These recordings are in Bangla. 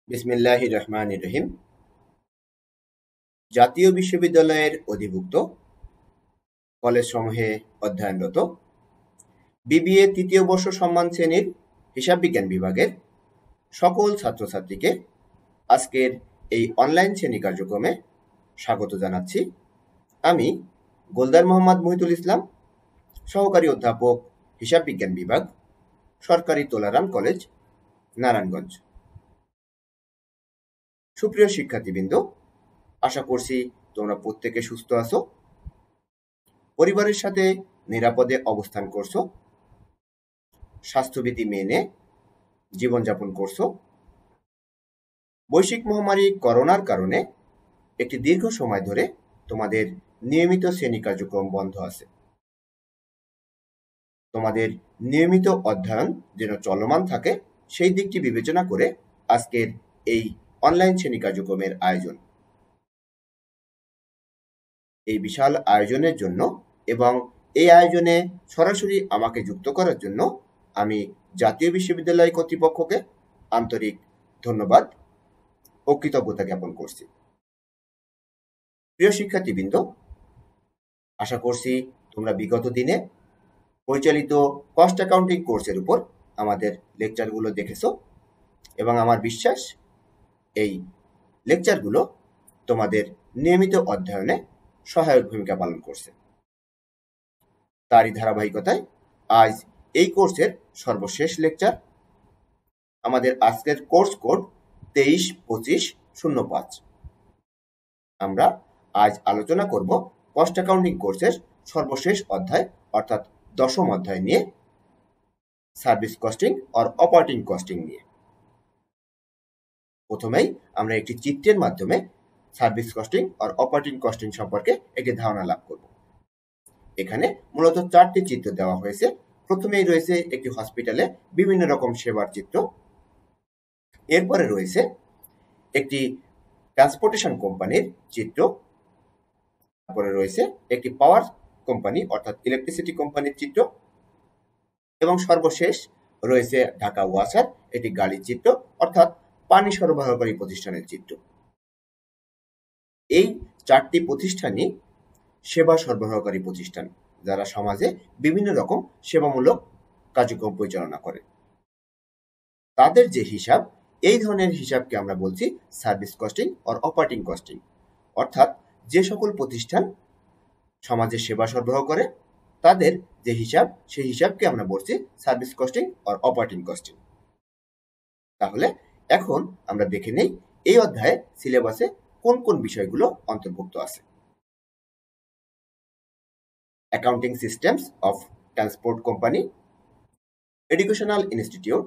বিসমিল্লাহির রহমানির রহিম। জাতীয় বিশ্ববিদ্যালয়ের অধিভুক্ত কলেজসমূহে অধ্যয়নরত বিবিএ তৃতীয় বর্ষ সম্মান শ্রেণীর হিসাব বিজ্ঞান বিভাগের সকল ছাত্রছাত্রীকে আজকের এই অনলাইন শ্রেণী কার্যক্রমে স্বাগত জানাচ্ছি। আমি গোলদার মোহাম্মদ মহিতুল ইসলাম, সহকারী অধ্যাপক, হিসাব বিজ্ঞান বিভাগ, সরকারি তোলারাম কলেজ, নারায়ণগঞ্জ। সুপ্রিয় শিক্ষার্থীবৃন্দ, আশা করছি তোমরা প্রত্যেকে সুস্থ আছো, পরিবারের সাথে নিরাপদে অবস্থান করছো, স্বাস্থ্যবিধি মেনে জীবনযাপন করছো। বৈশ্বিক মহামারী করোনার কারণে একটি দীর্ঘ সময় ধরে তোমাদের নিয়মিত শ্রেণী কার্যক্রম বন্ধ আছে। তোমাদের নিয়মিত অধ্যয়ন যেন চলমান থাকে সেই দিকটি বিবেচনা করে আজকের এই অনলাইন শ্রেণী কার্যক্রমের আয়োজন। এই বিশাল আয়োজনের জন্য এবং এই আয়োজনে সরাসরি আমাকে যুক্ত করার জন্য আমি জাতীয় বিশ্ববিদ্যালয় কর্তৃপক্ষকে আন্তরিক ধন্যবাদ ও কৃতজ্ঞতা জ্ঞাপন করছি। প্রিয় শিক্ষার্থীবৃন্দ, আশা করছি তোমরা বিগত দিনে পরিচালিত কস্ট অ্যাকাউন্টিং কোর্সের উপর আমাদের লেকচারগুলো দেখেছো এবং আমার বিশ্বাস এই লেকচারগুলো তোমাদের নিয়মিত অধ্যয়নে সহায়ক ভূমিকা পালন করছে। তারই ধারাবাহিকতায় আজ এই কোর্সের সর্বশেষ লেকচার। আমাদের আজকের কোর্স কোড 232505। আমরা আজ আলোচনা করব কস্ট অ্যাকাউন্টিং কোর্সের সর্বশেষ অধ্যায় অর্থাৎ 10ম অধ্যায় নিয়ে, service costing or operating costing নিয়ে। প্রথমেই আমরা একটি চিত্রের মাধ্যমে service costing or operating costing সম্পর্কে একটি ধারণা লাভ করব। এখানে মূলত 4টি চিত্র দেওয়া হয়েছে। প্রথমেই রয়েছে একটি হসপিটালে বিভিন্ন রকম সেবার চিত্র, এরপরে রয়েছে একটি ট্রান্সপোর্টেশন কোম্পানির চিত্র, তারপরে রয়েছে একটি পাওয়ার কোম্পানি অর্থাৎ ইলেকট্রিসিটি কোম্পানির চিত্র, এবং সর্বশেষ রয়েছে ঢাকা ওয়াসার একটি গাড়ির চিত্র অর্থাৎ পানি সরবরাহকারী প্রতিষ্ঠানের চিত্র। এই 4টি প্রতিষ্ঠানই সেবা সরবরাহকারী প্রতিষ্ঠান, যারা সমাজে বিভিন্ন রকম সেবামূলক কার্যক্রম পরিচালনা করে। তাদের যে হিসাব, এই ধরনের হিসাবকে আমরা বলছি service costing or operating costing, অর্থাৎ যে সকল প্রতিষ্ঠান সমাজে সেবা সরবরাহ করে তাদের যে হিসাব, সেই হিসাবকে আমরা বলছি service costing or operating costing. তাহলে এখন আমরা দেখে নেই এই অধ্যায়ে সিলেবাসে কোন কোন বিষয়গুলো অন্তর্ভুক্ত আছে। Accounting systems of transport company, educational institute,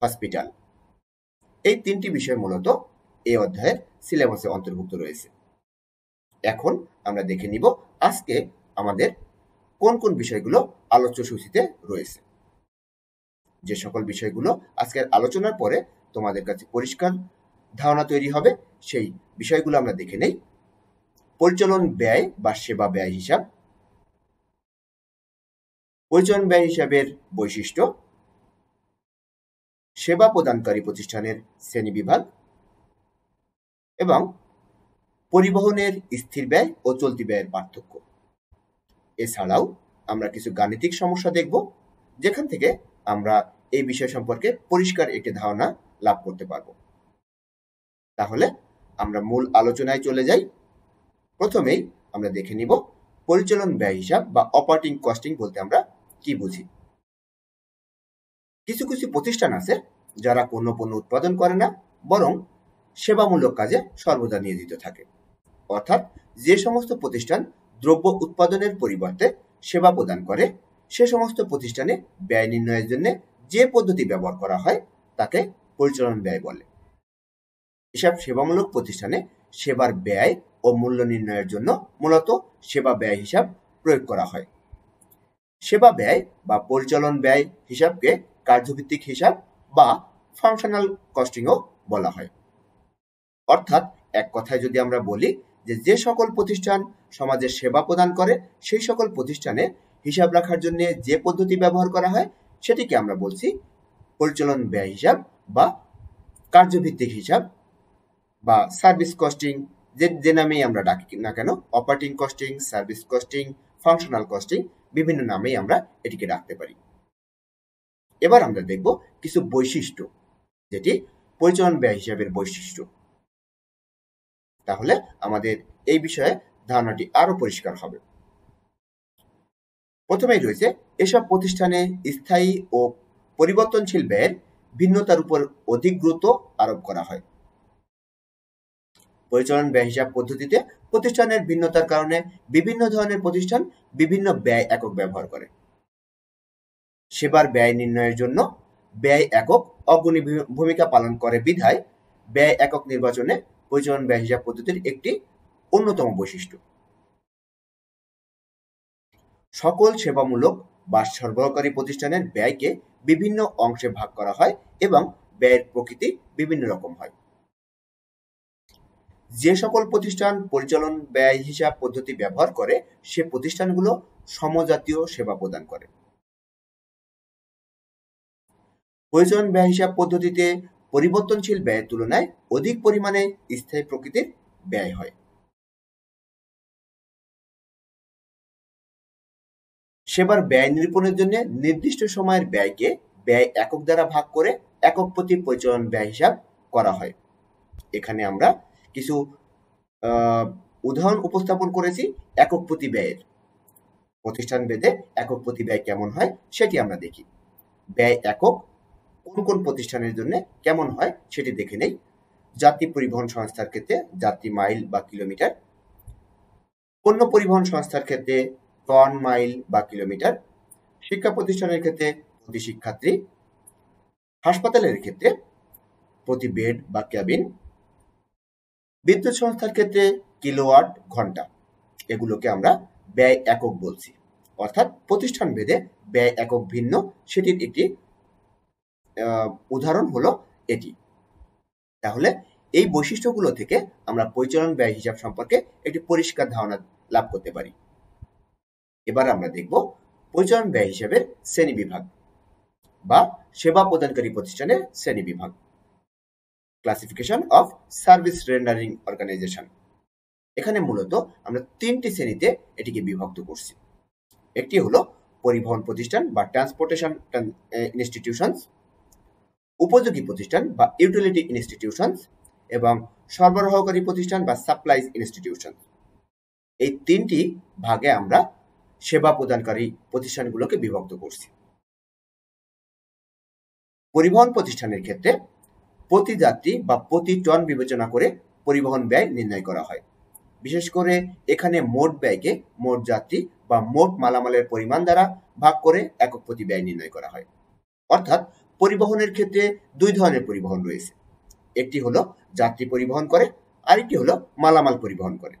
hospital, এই 3টি বিষয় মূলত এই অধ্যায়ের সিলেবাসে অন্তর্ভুক্ত রয়েছে। এখন আমরা দেখে নিব আজকে আমাদের কোন কোন বিষয়গুলো আলোচ্য সূচিতে রয়েছে। যে সকল বিষয়গুলো আজকের আলোচনার পরে তোমাদের কাছে পরিষ্কার ধারণা তৈরি হবে, সেই বিষয়গুলো আমরা দেখে নেই। পরিচালন ব্যয় বা সেবা ব্যয় হিসাব, পরিচালন ব্যয় হিসাবের বৈশিষ্ট্য, সেবা প্রদানকারী প্রতিষ্ঠানের শ্রেণীবিভাগ এবং পরিবহনের স্থির ব্যয় ও চলতি ব্যয়ের পার্থক্য। এছাড়াও আমরা কিছু গাণিতিক সমস্যা দেখব, যেখান থেকে আমরা এই বিষয় সম্পর্কে পরিষ্কার একটি ধারণা লাভ করতে পারব। তাহলে আমরা মূল আলোচনায় চলে যাই। প্রথমেই আমরা দেখে নিব পরিচালন ব্যয় হিসাব বা অপারেটিং কস্টিং বলতে আমরা কি বুঝি। কিছু কিছু প্রতিষ্ঠান আছে যারা কোনো পণ্য উৎপাদন করে না, বরং সেবামূলক কাজে সর্বদা নিয়োজিত থাকে। অর্থাৎ যে সমস্ত প্রতিষ্ঠান দ্রব্য উৎপাদনের পরিবর্তে সেবা প্রদান করে, সে সমস্ত প্রতিষ্ঠানে ব্যয় নির্ণয়ের জন্য যে পদ্ধতি ব্যবহার করা হয় তাকে পরিচালন ব্যয় বলে। এসব সেবামূলক প্রতিষ্ঠানে সেবার ব্যয় ও মূল্য নির্ণয়ের জন্য মূলত সেবা ব্যয় হিসাব প্রয়োগ করা হয়। সেবা ব্যয় বা পরিচালন ব্যয় হিসাবকে কার্যভিত্তিক হিসাব বা ফাংশনাল কস্টিংও বলা হয়। অর্থাৎ এক কথায় যদি আমরা বলি যে সকল প্রতিষ্ঠান সমাজে সেবা প্রদান করে, সেই সকল প্রতিষ্ঠানে হিসাব রাখার জন্য যে পদ্ধতি ব্যবহার করা হয় সেটিকে আমরা বলছি পরিচালন ব্যয় হিসাব বা কার্যভিত্তিক হিসাব বা সার্ভিস কস্টিং, যে নামেই আমরা ডাকি না কেন, operating costing, service costing, functional costing, বিভিন্ন নামেই আমরা এটিকে ডাকতে পারি। এবার আমরা দেখব কিছু বৈশিষ্ট্য, যেটি পরিচালন ব্যয় হিসাবের বৈশিষ্ট্য। তাহলে আমাদের এই বিষয়ে ধারণাটি আরো পরিষ্কার হবে। প্রথমেই রয়েছে, এসব প্রতিষ্ঠানে স্থায়ী ও পরিবর্তনশীল ব্যয়ের ভিন্নতার উপর অধিক গুরুত্ব আরোপ করা হয়। পরিচালন ব্যয় হিসাব পদ্ধতিতে প্রতিষ্ঠানের ভিন্নতার কারণে বিভিন্ন ধরনের প্রতিষ্ঠান বিভিন্ন ব্যয় একক ব্যবহার করে। সেবার ব্যয় নির্ণয়ের জন্য ব্যয় একক অগ্রণী ভূমিকা পালন করে বিধায় ব্যয় একক নির্বাচনে পরিচালন ব্যয় হিসাব পদ্ধতির একটি অন্যতম বৈশিষ্ট্য। সকল সেবামূলক বা সরবরাহকারী প্রতিষ্ঠানের ব্যয়কে বিভিন্ন অংশে ভাগ করা হয় এবং ব্যয়ের প্রকৃতি বিভিন্ন রকম হয়। যে সকল প্রতিষ্ঠান পরিচালন ব্যয় হিসাব পদ্ধতি ব্যবহার করে সে প্রতিষ্ঠানগুলো সমজাতীয় সেবা প্রদান করে। পরিচালন ব্যয় হিসাব পদ্ধতিতে পরিবর্তনশীল ব্যয়ের তুলনায় অধিক পরিমাণে স্থায়ী প্রকৃতির ব্যয় হয়। সেবার ব্যয় নিরূপণের জন্য নির্দিষ্ট সময়ের ব্যয়কে ব্যয় একক দ্বারা ভাগ করে একক প্রতি পরিচালন ব্যয় হিসাব করা হয়। এখানে আমরা কিছু উদাহরণ উপস্থাপন করেছি একক প্রতি ব্যয়ের। প্রতিষ্ঠান ভেদে একক প্রতি ব্যয় কেমন হয় সেটি আমরা দেখি। ব্যয় একক কোন কোন প্রতিষ্ঠানের জন্য কেমন হয় সেটি দেখে নেই। যাত্রী পরিবহন সংস্থার ক্ষেত্রে যাত্রী মাইল বা কিলোমিটার, পণ্য পরিবহন সংস্থার ক্ষেত্রে টন মাইল বা কিলোমিটার, শিক্ষা প্রতিষ্ঠানের ক্ষেত্রে প্রতি শিক্ষার্থী, হাসপাতালের ক্ষেত্রে প্রতি বেড বা ক্যাবিন, বিদ্যুৎ সংস্থার ক্ষেত্রে কিলোওয়াট ঘন্টা। এগুলোকে আমরা ব্যয় একক বলছি, অর্থাৎ প্রতিষ্ঠান ভেদে ব্যয় একক ভিন্ন। সেটির একটি উদাহরণ হলো এটি। তাহলে এই বৈশিষ্ট্যগুলো থেকে আমরা পরিচালন ব্যয় হিসাব সম্পর্কে একটি পরিষ্কার ধারণা লাভ করতে পারি। এবার আমরা দেখব পরিচালন ব্যয় হিসাবের শ্রেণী বিভাগ বা সেবা প্রদানকারী প্রতিষ্ঠানের শ্রেণী বিভাগ। Classification of service rendering organization. এখানে মূলত আমরা তিনটি শ্রেণীতে এটিকে বিভক্ত করছি। একটি হলো পরিবহন প্রতিষ্ঠান বা ট্রান্সপোর্টেশন ইনস্টিটিউশনস, উপযোগী প্রতিষ্ঠান বা ইউটিলিটি ইনস্টিটিউশনস এবং সরবরাহকারী প্রতিষ্ঠান বা সাপ্লাইজ ইনস্টিটিউশন। এই তিনটি ভাগে আমরা সেবা প্রদানকারী প্রতিষ্ঠানগুলোকে বিভক্ত করছি। পরিবহন প্রতিষ্ঠানের ক্ষেত্রে প্রতি যাত্রী বা প্রতি টন বিবেচনা করে পরিবহন ব্যয় নির্ণয় করা হয়। বিশেষ করে এখানে মোট ব্যয়কে মোট যাত্রী বা মোট মালামালের পরিমাণ দ্বারা ভাগ করে একক প্রতি ব্যয় নির্ণয় করা হয়। অর্থাৎ পরিবহনের ক্ষেত্রে দুই ধরনের পরিবহন রয়েছে। একটি হলো যাত্রী পরিবহন করে, আরেকটি হলো মালামাল পরিবহন করে।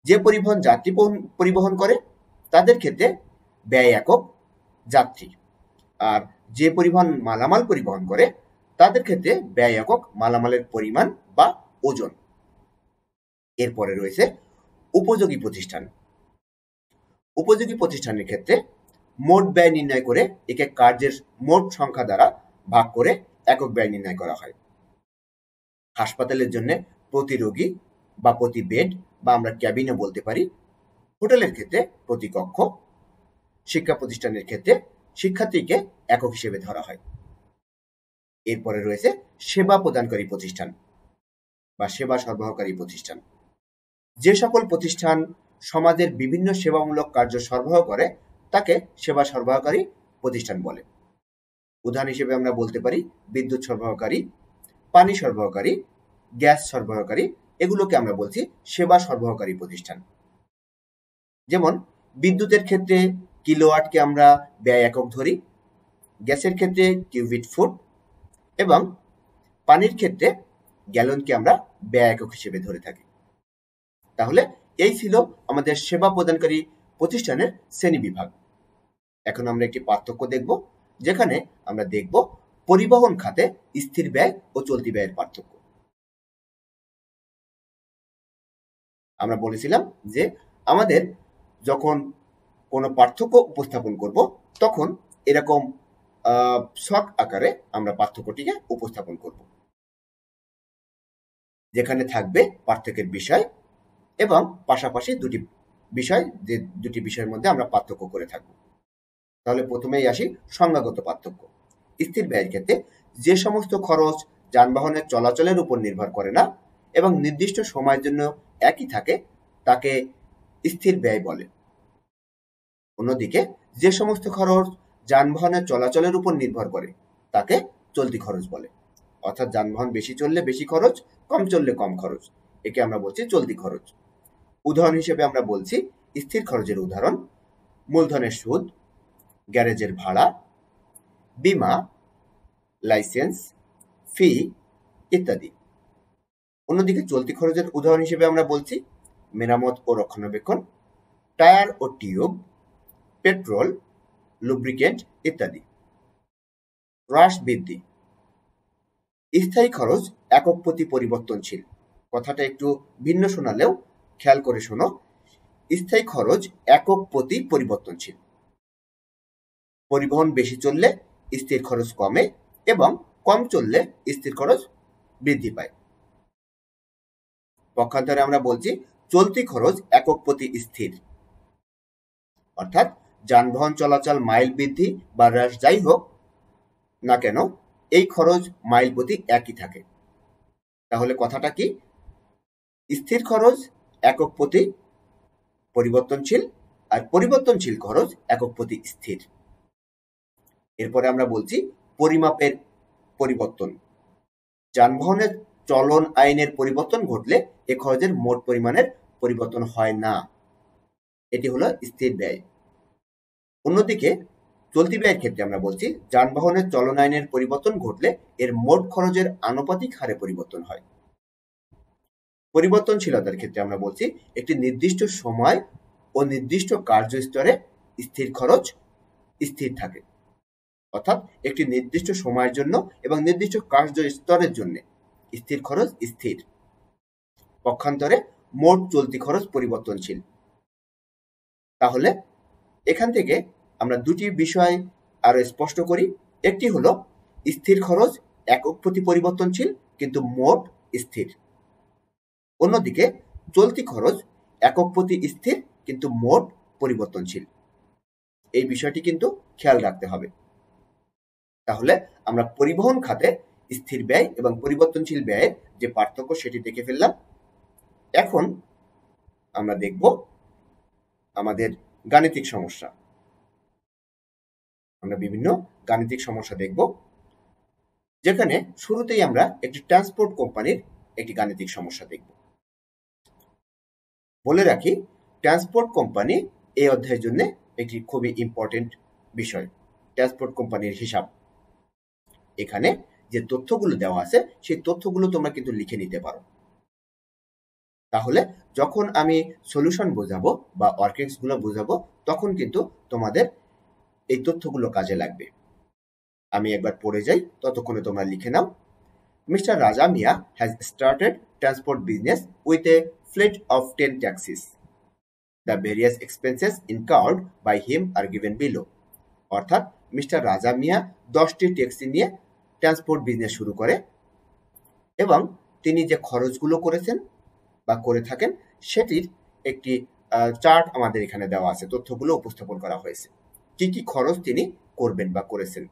যে পরিবহন যাত্রী পরিবহন করে তাদের ক্ষেত্রে ব্যয় একক যাত্রী, আর যে পরিবহন মালামাল পরিবহন করে তাদের ক্ষেত্রে ব্যয় একক মালামালের পরিমাণ বা ওজন। এরপরে রয়েছে উপযোগী প্রতিষ্ঠান। উপযোগী প্রতিষ্ঠানের ক্ষেত্রে মোট ব্যয় নির্ণয় করে একে কার্যের মোট সংখ্যা দ্বারা ভাগ করে একক ব্যয় নির্ণয় করা হয়। হাসপাতালের জন্য প্রতি রোগী বা প্রতি বেড বা আমরা ক্যাবিনও বলতে পারি, হোটেলের ক্ষেত্রে প্রতি কক্ষ, শিক্ষা প্রতিষ্ঠানের ক্ষেত্রে শিক্ষার্থীকে একক হিসেবে ধরা হয়। এরপরে রয়েছে সেবা প্রদানকারী প্রতিষ্ঠান বা সেবা সরবরাহকারী প্রতিষ্ঠান। যে সকল প্রতিষ্ঠান সমাজের বিভিন্ন সেবামূলক কার্য সরবরাহ করে তাকে সেবা সরবরাহকারী প্রতিষ্ঠান বলে। উদাহরণ হিসেবে আমরা বলতে পারি বিদ্যুৎ সরবরাহকারী, পানি সরবরাহকারী, গ্যাস সরবরাহকারী, এগুলোকে আমরা বলছি সেবা সরবরাহকারী প্রতিষ্ঠান। যেমন বিদ্যুতের ক্ষেত্রে কিলোওয়াটকে আমরা ব্যয় একক ধরি, গ্যাসের ক্ষেত্রে কিউবিক ফুট এবং পানির ক্ষেত্রে গ্যালনকে আমরা ব্যয় একক হিসেবে ধরে থাকি। তাহলে এই ছিল আমাদের সেবা প্রদানকারী প্রতিষ্ঠানের শ্রেণী বিভাগ। এখন আমরা একটি পার্থক্য দেখব, যেখানে আমরা দেখব পরিবহন খাতে স্থির ব্যয় ও চলতি ব্যয়ের পার্থক্য। আমরা বলেছিলাম যে আমাদের যখন কোনো পার্থক্য উপস্থাপন করব তখন এরকম শর্ট আকারে আমরা পার্থক্যটিকে উপস্থাপন করব। যেখানে থাকবে পার্থক্যের বিষয় এবং পাশাপাশি দুটি বিষয়ের মধ্যে আমরা পার্থক্য করে থাকব। তাহলে প্রথমেই আসি সংজ্ঞাগত পার্থক্য। স্থির ব্যয়ের ক্ষেত্রে যে সমস্ত খরচ যানবাহনের চলাচলের উপর নির্ভর করে না এবং নির্দিষ্ট সময়ের জন্য একই থাকে তাকে স্থির ব্যয় বলে। অন্যদিকে যে সমস্ত খরচ যানবাহনের চলাচলের উপর নির্ভর করে তাকে চলতি খরচ বলে। অর্থাৎ যানবাহন বেশি চললে বেশি খরচ, কম চললে কম খরচ, একে আমরা বলছি চলতি খরচ। উদাহরণ হিসেবে আমরা বলছি স্থির খরচের উদাহরণ মূলধনের সুদ, গ্যারেজের ভাড়া, বীমা, লাইসেন্স, ফি ইত্যাদি। অন্যদিকে চলতি খরচের উদাহরণ হিসেবে আমরা বলছি মেরামত ও রক্ষণাবেক্ষণ, টায়ার ও টিউব, পেট্রোল, লুব্রিকেন্ট ইত্যাদি। হ্রাস বৃদ্ধি। স্থায়ী খরচ একক প্রতি পরিবর্তনশীল। কথাটা একটু ভিন্ন শোনালেও খেয়াল করে শোনো। স্থায়ী খরচ একক প্রতি পরিবর্তনশীল। পরিবহন বেশি চললে স্থির খরচ কমে এবং কম চললে স্থির খরচ বৃদ্ধি পায়। পক্ষান্তরে আমরা বলছি চলতি খরচ একক প্রতি স্থির। অর্থাৎ যানবাহন চলাচল মাইল বৃদ্ধি বা হ্রাস যাই হোক না কেন এই খরচ মাইল প্রতি একই থাকে। তাহলে কথাটা কি? স্থির খরচ একক প্রতি পরিবর্তনশীল আর পরিবর্তনশীল খরচ একক প্রতি স্থির। এরপরে আমরা বলছি পরিমাপের পরিবর্তন। যানবাহনের চলন আইনের পরিবর্তন ঘটলে এ খরচের মোট পরিমাণের পরিবর্তন হয় না। এটি হলো স্থির ব্যয়। অন্যদিকে চলতি ব্যয়ের ক্ষেত্রে আমরা বলছি যানবাহনের চলন আইনের পরিবর্তন ঘটলে এর মোট খরচের আনুপাতিক হারে পরিবর্তন হয়। পরিবর্তনশীলতার ক্ষেত্রে আমরা বলছি একটি নির্দিষ্ট সময় ও নির্দিষ্ট কার্যস্তরে স্থির খরচ স্থির থাকে। অর্থাৎ একটি নির্দিষ্ট সময়ের জন্য এবং নির্দিষ্ট কার্যস্তরের জন্য স্থির খরচ স্থির। পক্ষান্তরে মোট চলতি খরচ পরিবর্তনশীল। তাহলে এখান থেকে আমরা দুটি বিষয় আরো স্পষ্ট করি। একটি হলো স্থির খরচ একক প্রতি পরিবর্তনশীল কিন্তু মোট স্থির। অন্যদিকে চলতি খরচ একক প্রতি স্থির কিন্তু মোট পরিবর্তনশীল। এই বিষয়টি কিন্তু খেয়াল রাখতে হবে। তাহলে আমরা পরিবহন খাতে স্থির ব্যয় এবং পরিবর্তনশীল ব্যয়ের যে পার্থক্য সেটি দেখে ফেললাম। এখন আমরা দেখব আমাদের গাণিতিক সমস্যা। আমরা বিভিন্ন গাণিতিক সমস্যা দেখব, যেখানে শুরুতেই আমরা একটি ট্রান্সপোর্ট কোম্পানির একটি গাণিতিক সমস্যা দেখব। বলে রাখি ট্রান্সপোর্ট কোম্পানি এই অধ্যায়ের জন্য একটি খুবই ইম্পর্টেন্ট বিষয়। ট্রান্সপোর্ট কোম্পানির হিসাব। এখানে যে তথ্যগুলো দেওয়া আছে সেই তথ্যগুলো তোমরা কিন্তু লিখে নিতে পারো। তাহলে যখন আমি সলিউশন বোঝাবো বা ওয়ার্কিংস গুলো বোঝাবো তখন কিন্তু তোমাদের এই তথ্যগুলো কাজে লাগবে। আমি একবার পড়ে যাই, ততক্ষণে তোমরা লিখে নাও। Mr. Raja Mia has started transport business with a fleet of 10 taxis. The various expenses incurred by him are given below. অর্থাৎ মিস্টার রাজা মিয়া 10টি ট্যাক্সি নিয়ে ট্রান্সপোর্ট বিজনেস শুরু করে এবং তিনি যে খরচগুলো করেছেন বা করে থাকেন সেটির একটি চার্ট আমাদের এখানে দেওয়া আছে। তথ্যগুলো উপস্থাপন করা হয়েছে। কি কি খরচ তিনি করবেন বা করেছেন।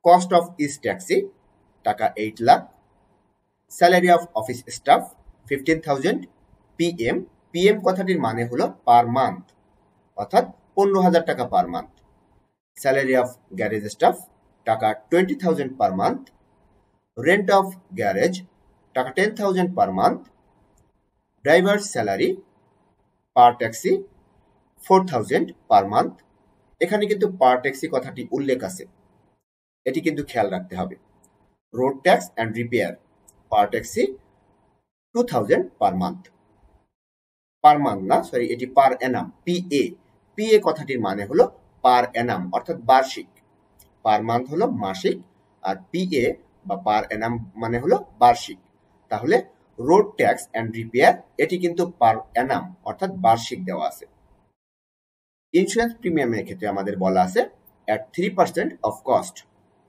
কস্ট অফ ইচ ট্যাক্সি টাকা 8 lakh. Salary of office staff 15,000 PM। PM কথাটির মানে হলো পার মান্থ, অর্থাৎ 15,000 টাকা পার month. Salary of garage staff টাকা 20,000 per month. Rent of garage টাকা 10,000 পার মান্থ। ড্রাইভার স্যালারি পার ট্যাক্সি 4,000 পার মান্থ। এখানে কিন্তু পার ট্যাক্সি কথাটি উল্লেখ আছে, এটি কিন্তু খেয়াল রাখতে হবে। Road tax and repair per taxi 2,000 per month. Per month না, সরি, এটি পার অ্যানাম। PA কথাটির মানে হলো পার অ্যানাম অর্থাৎ বার্ষিক। পার মান্থ হলো মাসিক আর PA বা পার অ্যানাম মানে হলো বার্ষিক। তাহলে রোড ট্যাক্স অ্যান্ড রিপেয়ার এটি কিন্তু পার অ্যানাম অর্থাৎ বার্ষিক দেওয়া আছে। ইন্স্যুরেন্স প্রিমিয়ামের ক্ষেত্রে আমাদের বলা আছে at 3% অফ কস্ট,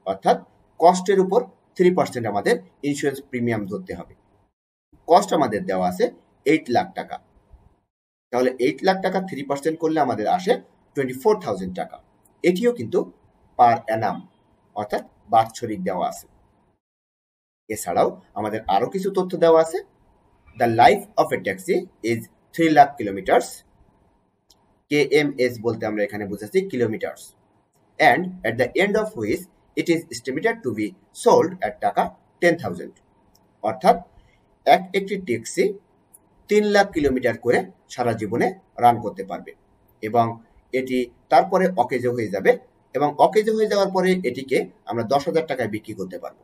অর্থাৎ কস্টের উপর 3% আমাদের ইন্স্যুরেন্স প্রিমিয়াম ধরতে হবে। কস্ট আমাদের দেওয়া আছে 8 লাখ টাকা। তাহলে 8 লাখ টাকা 3% করলে আমাদের আসে 24,000 টাকা। এটিও কিন্তু পার অ্যানাম অর্থাৎ বাৎসরিক দেওয়া আছে। এছাড়াও আমাদের আরো কিছু তথ্য দেওয়া আছে। The life of a taxi is 3 lakh kilometres. KMS বলতে আমরা এখানে বুঝাচ্ছি kilometres. And at the end of which it is estimated to be sold at taka 10,000। অর্থাৎ একটি ট্যাক্সি 3 লাখ কিলোমিটার করে সারা জীবনে রান করতে পারবে এবং এটি তারপরে অকেজ হয়ে যাবে এবং অকেজ হয়ে যাওয়ার পরে এটিকে আমরা 10,000 টাকায় বিক্রি করতে পারবো।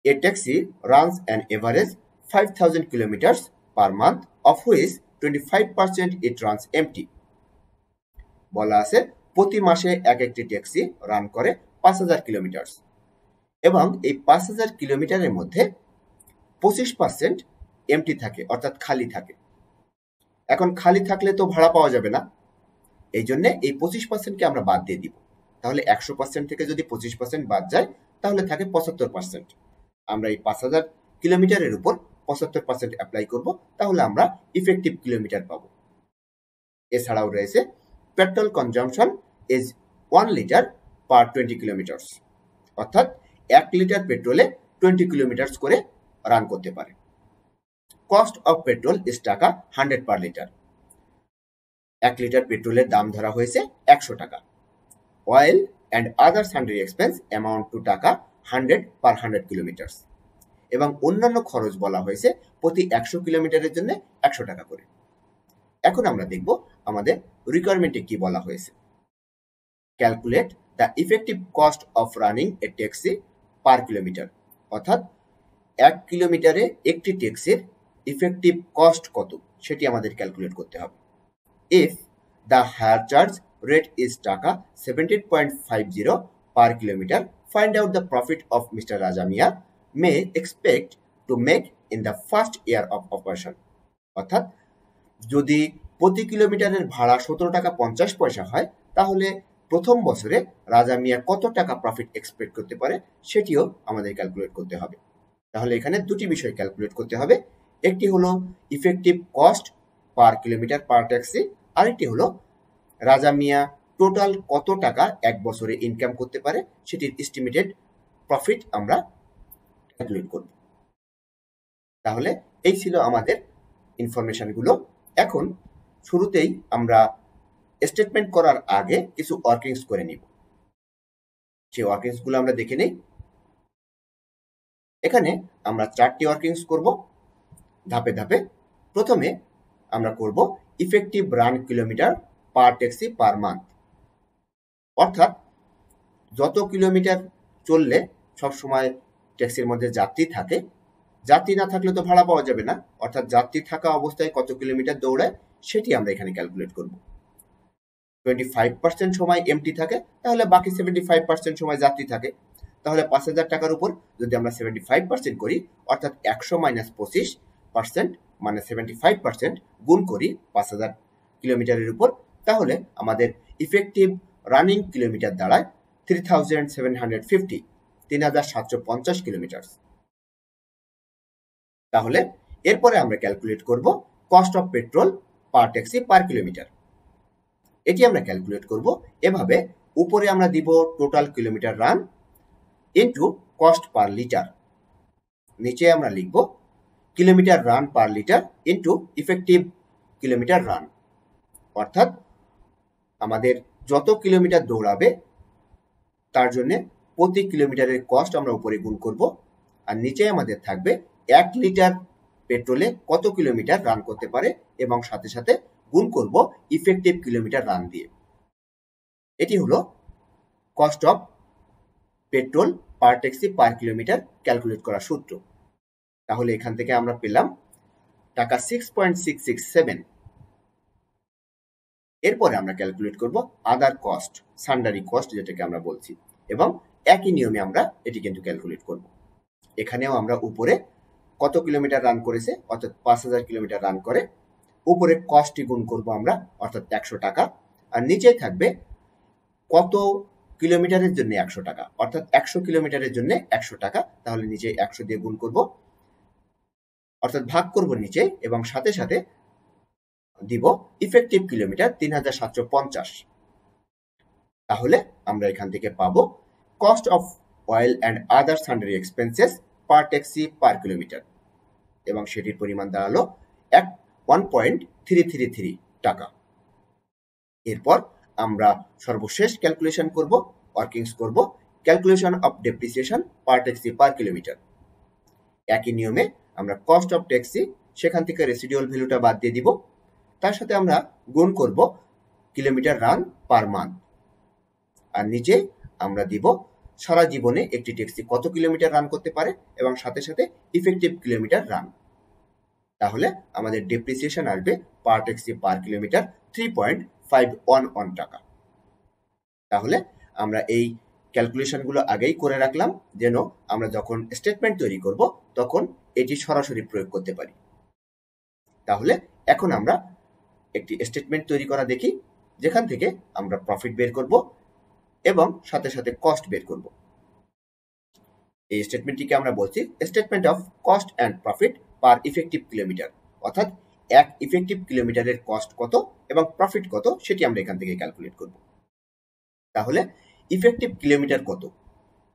A taxi runs an average 5,000 kilometers per month, of which 25% it runs empty. বলা আছে প্রতি মাসে একটি ট্যাক্সি রান করে 5,000 কিলোমিটার এবং এই 5,000 কিলোমিটারের মধ্যে 25% এমটি থাকে অর্থাৎ খালি থাকে। এখন খালি থাকলে তো ভাড়া পাওয়া যাবে না, এই জন্য এই 25%কে আমরা বাদ দিয়ে দিব। তাহলে 100% থেকে যদি 25% বাদ যায় তাহলে থাকে 75%। আমরা এই 5,000 কিলোমিটারের উপর 75% অ্যাপ্লাই করব, তাহলে আমরা ইফেক্টিভ কিলোমিটার পাব। এছাড়াও রয়েছে petrol consumption is 1 litre per 20 kilometre, অর্থাৎ 1 লিটার পেট্রোলে 20 কিলোমিটার করে রান করতে পারে। কস্ট অফ পেট্রোল ইজ টাকা 100 পার লিটার। 1 লিটার পেট্রোলের দাম ধরা হয়েছে 100 টাকা। Oil and other sundry expense amount to taka 100 per 100 kilometre এবং অন্যান্য খরচ বলা হয়েছে প্রতি 100 কিলোমিটারের জন্য 100 টাকা করে। এখন আমরা দেখব আমাদের রিকোয়ারমেন্টে কি বলা হয়েছে। Calculate the effective cost of running a taxi per kilometre, অর্থাৎ 1 কিলোমিটারে একটি ট্যাক্সির ইফেক্টিভ কস্ট কত সেটি আমাদের ক্যালকুলেট করতে হবে। If the higher charge rate is taka 17.50 per kilometer, find out the profit of Mr. Raja Miya may expect to make in the first year of operation. অর্থাৎ যদি প্রতি কিলোমিটারের ভাড়া 17 টাকা 50 পয়সা হয় তাহলে প্রথম বছরে রাজা মিয়া কত টাকা প্রফিট এক্সপেক্ট করতে পারে সেটিও আমাদের ক্যালকুলেট করতে হবে। তাহলে এখানে দুটি বিষয় ক্যালকুলেট করতে হবে, একটি হলো ইফেক্টিভ কস্ট পার কিলোমিটার পার ট্যাক্সি, আরেকটি হলো রাজা মিয়া টোটাল কত টাকা এক বছরে ইনকাম করতে পারে সেটির এস্টিমেটেড প্রফিট আমরা ক্যালকুলেট করব। তাহলে এই ছিল আমাদের ইনফরমেশনগুলো। এখন শুরুতেই আমরা স্টেটমেন্ট করার আগে কিছু ওয়ার্কিংস করে নিব। সেই ওয়ার্কিংসগুলো আমরা দেখে নেই। এখানে আমরা 4টি ওয়ার্কিংস করব ধাপে ধাপে। প্রথমে আমরা করব ইফেক্টিভ রান কিলোমিটার পার ট্যাক্সি পার মান্থ, অর্থাৎ যত কিলোমিটার চললে সবসময় ট্যাক্সির মধ্যে যাত্রী থাকে, যাত্রী না থাকলে তো ভাড়া পাওয়া যাবে না, অর্থাৎ যাত্রী থাকা অবস্থায় কত কিলোমিটার দৌড়ায় সেটি আমরা এখানে ক্যালকুলেট করব। 25% সময় এমটি থাকে তাহলে বাকি 75% সময় যাত্রী থাকে। তাহলে 5,000 টাকার উপর যদি আমরা 75% করি অর্থাৎ 100 মাইনাস 25% মানে 75% গুণ করি 5,000 কিলোমিটারের উপর, তাহলে আমাদের ইফেক্টিভ রানিং কিলোমিটার দাঁড়ায় 3,750, 3,750 কিলোমিটার। তাহলে এরপরে আমরা ক্যালকুলেট করব cost of petrol per taxi per kilometre. এটি আমরা ক্যালকুলেট করব এভাবে, উপরে আমরা দিব total kilometre run into cost per litre, নিচে আমরা লিখব kilometre run per litre into effective kilometre run, অর্থাৎ আমাদের যত কিলোমিটার দৌড়াবে তার জন্য প্রতি কিলোমিটারের কস্ট আমরা উপরে গুণ করব আর নিচে আমাদের থাকবে 1 লিটার পেট্রোলে কত কিলোমিটার রান করতে পারে এবং সাথে সাথে গুণ করব ইফেক্টিভ কিলোমিটার রান দিয়ে। এটি হলো cost of petrol per taxi per kilometre calculate করার সূত্র। তাহলে এখান থেকে আমরা পেলাম টাকা 6.667। এরপরে আমরা ক্যালকুলেট করব আদার কস্ট, সান্ডারি কস্ট যেটাকে আমরা বলছি, এবং একই নিয়মে আমরা এটি কিন্তু ক্যালকুলেট করব। এখানেও আমরা উপরে কত কিলোমিটার রান করেছে অর্থাৎ 5,000 কিলোমিটার রান করে উপরে কস্টটি গুণ করব আমরা অর্থাৎ 100 টাকা, আর নিচে থাকবে কত কিলোমিটারের জন্য 100 টাকা অর্থাৎ 100 কিলোমিটারের জন্য 100 টাকা, তাহলে নিচে 100 দিয়ে গুণ করব। অর্থাৎ ভাগ করব নিচে এবং সাথে সাথে দিব ইফেক্টিভ কিলোমিটার 3750। তাহলে আমরা এখান থেকে পাবো cost of oil and other sundry expenses per taxi per kilometre, এবং সেটির পরিমাণ দাঁড়ালো 1.333 টাকা। এরপর আমরা সর্বশেষ ক্যালকুলেশন করব, ওয়ার্কিংস করব calculation of depreciation per taxi per kilometre. একই নিয়মে আমরা কস্ট অফ ট্যাক্সি, সেখান থেকে রেসিডুয়াল ভ্যালুটা বাদ দিয়ে দিব, তার সাথে আমরা গুণ করব কিলোমিটার রান পার মান্থ, আর নিচে আমরা দিব সারা জীবনে একটি ট্যাক্সি কত কিলোমিটার রান করতে পারে এবং সাথে সাথে ইফেক্টিভ কিলোমিটার রান। তাহলে আমাদের ডেপ্রিসিয়েশন আসবে পার ট্যাক্সি পার কিলোমিটার 3.511 টাকা। তাহলে আমরা এই ক্যালকুলেশনগুলো আগেই করে রাখলাম, যেন আমরা যখন স্টেটমেন্ট তৈরি করব তখন এটি সরাসরি প্রয়োগ করতে পারি। তাহলে এখন আমরা একটি স্টেটমেন্ট তৈরি করা দেখি, যেখান থেকে আমরা প্রফিট বের করব এবং সাথে সাথে কস্ট বের করব। এই স্টেটমেন্টটিকে আমরা বলছি statement of cost and profit per effective kilometre, অর্থাৎ এক ইফেক্টিভ কিলোমিটারের কস্ট কত এবং প্রফিট কত সেটি আমরা এখান থেকে ক্যালকুলেট করব। তাহলে ইফেক্টিভ কিলোমিটার কত?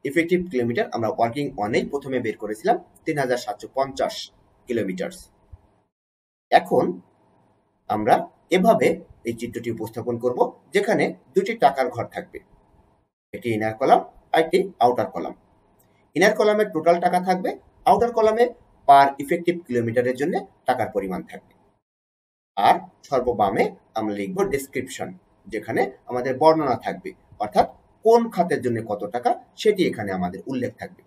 ইফেক্টিভ কিলোমিটার আমরা ওয়ার্কিং অনেই প্রথমে বের করেছিলাম 3750 কিলোমিটার। এখন আমরা এভাবে এই চিত্রটি উপস্থাপন করব, যেখানে দুটি টাকার ঘর থাকবে, একটি ইনার কলাম আর একটি আউটার কলাম। ইনার কলামে টোটাল টাকা থাকবে, আউটার কলামে পার ইফেক্টিভ কিলোমিটারের জন্য টাকার পরিমাণ থাকবে। আর সর্ববামে আমরা লিখব ডেসক্রিপশন, যেখানে আমাদের বর্ণনা থাকবে, অর্থাৎ কোন খাতের জন্য কত টাকা সেটি এখানে আমাদের উল্লেখ থাকবে।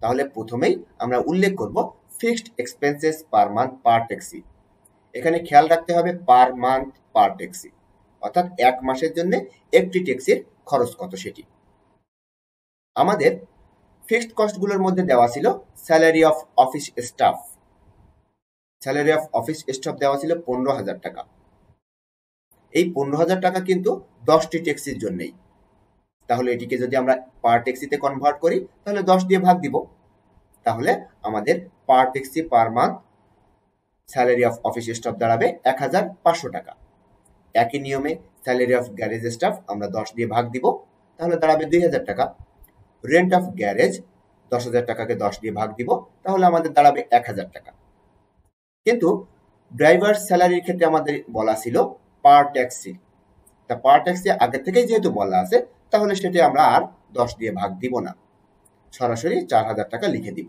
তাহলে প্রথমেই আমরা উল্লেখ করব ফিক্সড এক্সপেন্সেস পার মান্থ পার ট্যাক্সি। এখানে খেয়াল রাখতে হবে পার মান্থ পার ট্যাক্সি, অর্থাৎ এক মাসের জন্য একটি ট্যাক্সির খরচ কত সেটি। আমাদের ফিক্সড কস্টগুলোর মধ্যে দেওয়া ছিল salary of office staff. Salary of office staff দেওয়া ছিল 15,000 টাকা। এই 15,000 টাকা কিন্তু 10টি ট্যাক্সির জন্যই। তাহলে এটিকে যদি আমরা পার ট্যাক্সিতে কনভার্ট করি তাহলে 10 দিয়ে ভাগ দিব। তাহলে আমাদের per taxi per month salary of office staff দাঁড়াবে 1,500 টাকা। একই নিয়মে স্যালারি অফ গ্যারেজ স্টাফ আমরা 10 দিয়ে ভাগ দিব, তাহলে দাঁড়াবে 2,000 টাকা। রেন্ট অফ গ্যারেজ 10,000 টাকাকে 10 দিয়ে ভাগ দিব, তাহলে আমাদের দাঁড়াবে 1,000 টাকা। কিন্তু ড্রাইভার স্যালারির ক্ষেত্রে আমাদের বলা ছিল পার ট্যাক্সি। তা পার ট্যাক্সি আগে থেকেই যেহেতু বলা আছে, তাহলে সেটি আমরা আর 10 দিয়ে ভাগ দিব না, সরাসরি 4,000 টাকা লিখে দিব।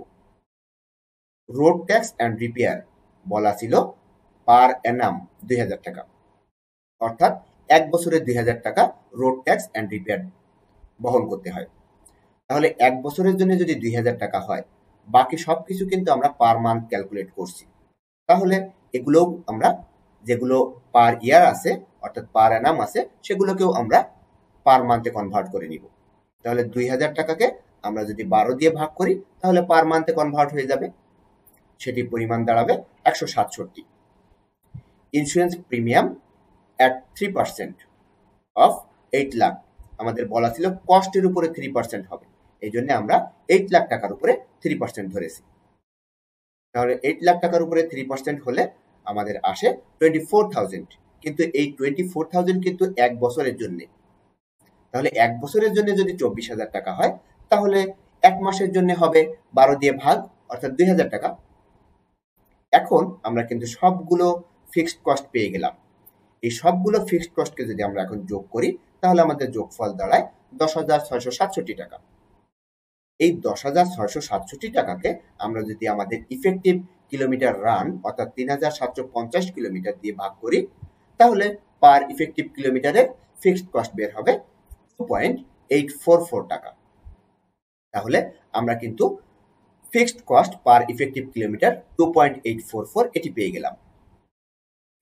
রোড ট্যাক্স অ্যান্ড রিপেয়ার বলা ছিল পার অ্যানাম 2,000 টাকা, অর্থাৎ এক বছরে 2,000 টাকা রোড ট্যাক্স অ্যান্ড রিপেয়ার বহন করতে হয়। তাহলে এক বছরের জন্য যদি 2,000 টাকা হয়, বাকি সবকিছু কিন্তু আমরা পার মান্থ ক্যালকুলেট করছি। তাহলে এগুলোও আমরা, যেগুলো পার ইয়ার আছে অর্থাৎ পার অ্যানাম আছে, সেগুলোকেও আমরা পার মান্থে কনভার্ট করে নিব। তাহলে 2,000 টাকাকে আমরা যদি 12 দিয়ে ভাগ করি তাহলে পার মান্থে কনভার্ট হয়ে যাবে, সেটির পরিমাণ দাঁড়াবে 167। Insurance premium at 3% of 8 lakh, আমাদের বলা ছিল কস্টের উপরে 3% হবে, এই জন্য আমরা 8 লাখ টাকার উপরে 3% ধরেছি। তাহলে 8 লাখ টাকার উপরে 3% হলে আমাদের আসে 24,000, কিন্তু এই 24,000 কিন্তু এক বছরের জন্য। তাহলে এক বছরের জন্য যদি 24,000 টাকা হয়, তাহলে এক মাসের জন্য হবে 12 দিয়ে ভাগ, অর্থাৎ 2,000 টাকা। এখন আমরা কিন্তু সবগুলো ফিক্সড কস্ট পেয়ে গেলাম। এই সবগুলো ফিক্সড কস্টকে যদি আমরা এখন যোগ করি তাহলে আমাদের যোগফল দাঁড়ায় 10,667 টাকা। এই 10,667 টাকাকে আমরা যদি আমাদের ইফেক্টিভ কিলোমিটার রান অর্থাৎ 3,750 কিলোমিটার দিয়ে ভাগ করি, তাহলে পার ইফেক্টিভ কিলোমিটারের ফিক্সড কস্ট বের হবে 2.844 টাকা। তাহলে আমরা কিন্তু fixed cost per effective kilometre 2.844 এটি পেয়ে গেলাম।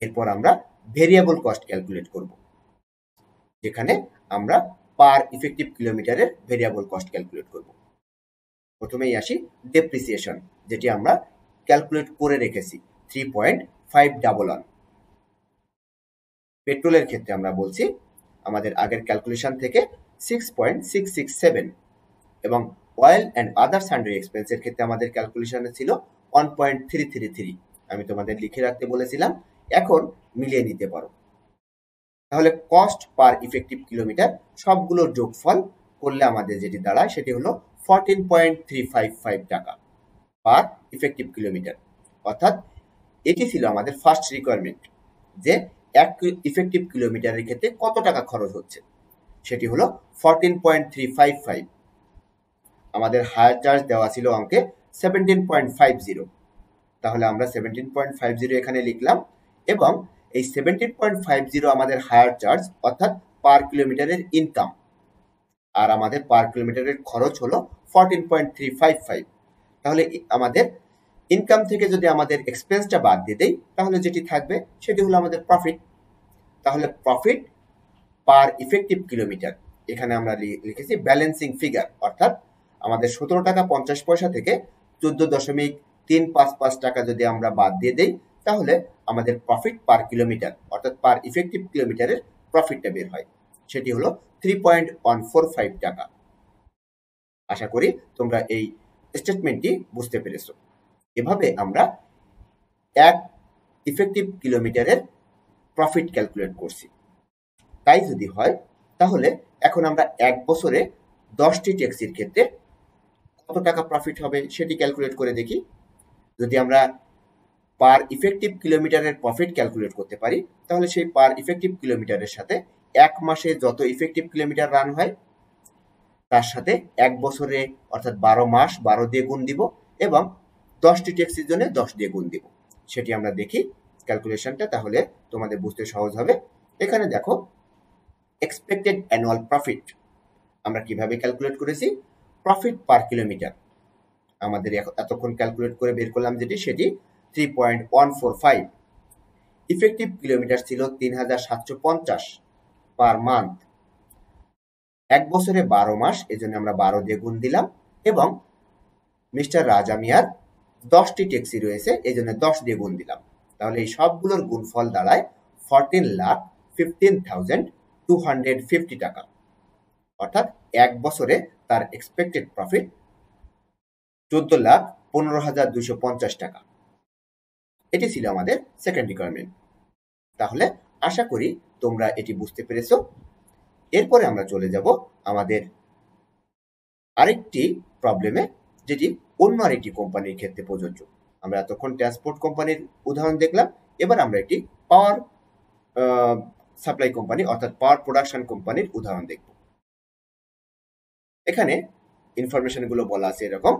এরপর আমরা ভেরিয়েবল কস্ট ক্যালকুলেট করব, যেখানে আমরা পার ইফেক্টিভ কিলোমিটারের ভেরিয়েবল কস্ট ক্যালকুলেট করব। প্রথমেই আসি ডেপ্রিসিয়েশন, যেটি আমরা ক্যালকুলেট করে রেখেছি 3.511। পেট্রোলের ক্ষেত্রে আমরা বলছি আমাদের আগের ক্যালকুলেশন থেকে 6.667 এবং অয়েল অ্যান্ড আদার সান্ড্রি এক্সপেন্সের ক্ষেত্রে আমাদের ক্যালকুলেশনে ছিল 1.333। আমি তোমাদের লিখে রাখতে বলেছিলাম, এখন মিলিয়ে নিতে পারো। তাহলে কস্ট পার ইফেক্টিভ কিলোমিটার সবগুলোর যোগফল করলে আমাদের যেটি দাঁড়ায় সেটি হলো 14.355 টাকা পার ইফেক্টিভ কিলোমিটার। অর্থাৎ এটি ছিল আমাদের ফার্স্ট রিকোয়ারমেন্ট, যে এক ইফেক্টিভ কিলোমিটারের ক্ষেত্রে কত টাকা খরচ হচ্ছে, সেটি হলো 14.355। আমাদের হায়ার চার্জ দেওয়া ছিল অঙ্কে 17.50। তাহলে আমরা 17.50 এখানে লিখলাম, এবং এই 17.50 আমাদের হায়ার চার্জ অর্থাৎ পার কিলোমিটারের ইনকাম, আর আমাদের পার কিলোমিটারের খরচ হলো 14.355। তাহলে আমাদের ইনকাম থেকে যদি আমাদের এক্সপেন্সটা বাদ দিয়ে দেই, তাহলে যেটি থাকবে সেটি হলো আমাদের প্রফিট। তাহলে প্রফিট পার ইফেক্টিভ কিলোমিটার, এখানে আমরা লিখেছি ব্যালেন্সিং ফিগার, অর্থাৎ আমাদের 17 টাকা 50 পয়সা থেকে 14.355 টাকা যদি আমরা বাদ দিয়ে দেই, তাহলে আমাদের প্রফিট পার কিলোমিটার অর্থাৎ পার ইফেক্টিভ কিলোমিটারের প্রফিটটা বের হয়, সেটি হলো 3.145 টাকা। আশা করি তোমরা এই স্টেটমেন্টটি বুঝতে পেরেছো। এভাবে আমরা এক ইফেক্টিভ কিলোমিটারের প্রফিট ক্যালকুলেট করছি। তাই যদি হয়, তাহলে এখন আমরা এক বছরে 10টি ট্যাক্সির ক্ষেত্রে কত টাকা প্রফিট হবে সেটি ক্যালকুলেট করে দেখি। যদি আমরা পার ইফেক্টিভ কিলোমিটারের প্রফিট ক্যালকুলেট করতে পারি, তাহলে সেই পার ইফেক্টিভ কিলোমিটারের সাথে এক মাসে যত ইফেক্টিভ কিলোমিটার রান হয় তার সাথে এক বছরে অর্থাৎ 12 মাস 12 দিয়ে গুণ দিব, এবং 10টি ট্যাক্সির জন্য 10 দিয়ে গুণ দিব। সেটি আমরা দেখি ক্যালকুলেশনটা, তাহলে তোমাদের বুঝতে সহজ হবে। এখানে দেখো এক্সপেক্টেড অ্যানুয়াল প্রফিট আমরা কিভাবে ক্যালকুলেট করেছি। প্রফিট পার কিলোমিটার আমাদের এতক্ষণ ক্যালকুলেট করে বের করলাম যেটি, সেটি 3.145। ইফেক্টিভ কিলোমিটার ছিল 3750 পার মান্থ। এক বছরে 12 মাস, এজন্য আমরা 12 দিয়ে গুণ দিলাম, এবং মিস্টার রাজা মিয়ার 10টি ট্যাক্সি রয়েছে, এই জন্য 10 দিয়ে গুণ দিলাম। তাহলে এই সবগুলোর গুণফল দাঁড়ায় 14,15,250 টাকা। অর্থাৎ এক বছরে তার এক্সপেক্টেড প্রফিট 14,15,250 টাকা। এটি ছিল আমাদের সেকেন্ড রিকোয়ারমেন্ট। তাহলে আশা করি তোমরা এটি বুঝতে পেরেছো। এরপরে আমরা চলে যাব আমাদের আরেকটি প্রবলেমে, যেটি অন্য আরেকটি কোম্পানির ক্ষেত্রে প্রযোজ্য। আমরা এতক্ষণ ট্রান্সপোর্ট কোম্পানির উদাহরণ দেখলাম, এবার আমরা একটি পাওয়ার সাপ্লাই কোম্পানি অর্থাৎ পাওয়ার প্রোডাকশন কোম্পানির উদাহরণ দেখব। এখানে ইনফরমেশনগুলো বলা আছে এরকম: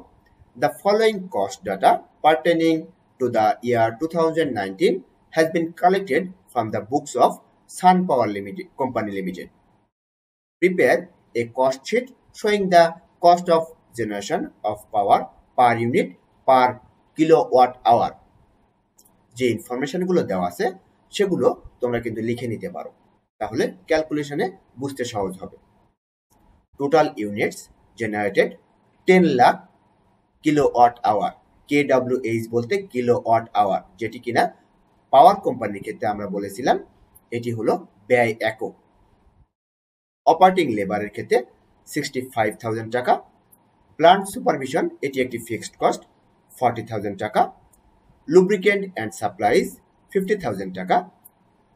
the following cost data pertaining to the year 2019 has been collected from the books of Sun Power Limited Company Limited. Prepare a cost sheet showing the cost of generation of power per unit per kilowatt hour. যে ইনফরমেশনগুলো দেওয়া আছে সেগুলো তোমরা কিন্তু লিখে নিতে পারো, তাহলে ক্যালকুলেশনে বুঝতে সহজ হবে। Total units generated 10 lakh kilowatt hour, KWH বলতে কিলোওয়াট আওয়ার, যেটি কিনা পাওয়ার কোম্পানির ক্ষেত্রে আমরা বলেছিলাম এটি হলো ব্যয় একক। অপারেটিং লেবারের ক্ষেত্রে 65,000 টাকা। প্লান্ট সুপারভিশন এটি একটি ফিক্সড কস্ট 40,000 টাকা। লুব্রিকেন্ট অ্যান্ড সাপ্লাইজ 50,000 টাকা।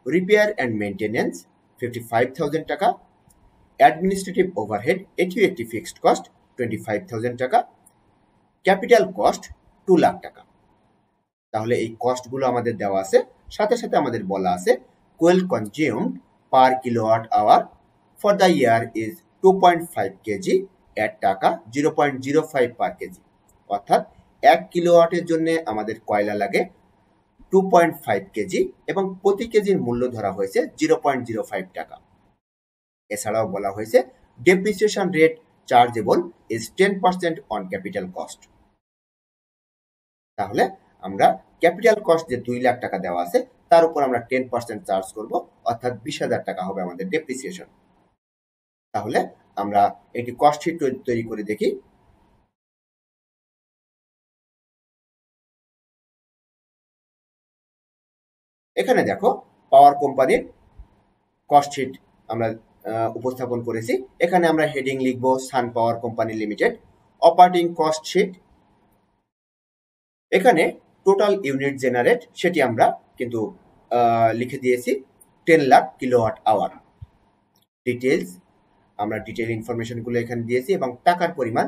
রিপেয়ার অ্যান্ড মেনটেন্যান্স 55,000 টাকা। অ্যাডমিনিস্ট্রেটিভ ওভারহেড এটিও একটি ফিক্সড কস্ট 25,000 টাকা। ক্যাপিটাল কস্ট 2 লাখ টাকা। তাহলে এই কস্টগুলো আমাদের দেওয়া আছে, সাথে সাথে আমাদের বলা আছে coal consumed per kilowatt hour for the year is 2.5 kg এর টাকা 0.05 পার কেজি। অর্থাৎ 1 কিলোওয়াটের জন্য আমাদের কয়লা লাগে 2.5 কেজি, এবং প্রতি কেজির মূল্য ধরা হয়েছে 0.05 টাকা। এছাড়াও বলা হয়েছে depreciation rate chargeable is 10% on capital cost. তাহলে আমরা ক্যাপিটাল কস্ট যে 2 লাখ টাকা দেওয়া আছে তার উপর আমরা 10% চার্জ করব, অর্থাৎ 20,000 টাকা হবে আমাদের ডেপ্রিসিয়েশন। তাহলে আমরা একটি কস্ট শিট তৈরি করে দেখি। এখানে দেখো পাওয়ার কোম্পানির কস্ট শিট আমরা উপস্থাপন করেছি। এখানে আমরা হেডিং লিখব sun power company limited. Operating cost sheet. এখানে টোটাল ইউনিট জেনারেট সেটি আমরা কিন্তু লিখে দিয়েছি 10 লাখ কিলোওয়াট আওয়ার। ডিটেলস আমরা ডিটেল ইনফরমেশনগুলো এখানে দিয়েছি এবং টাকার পরিমাণ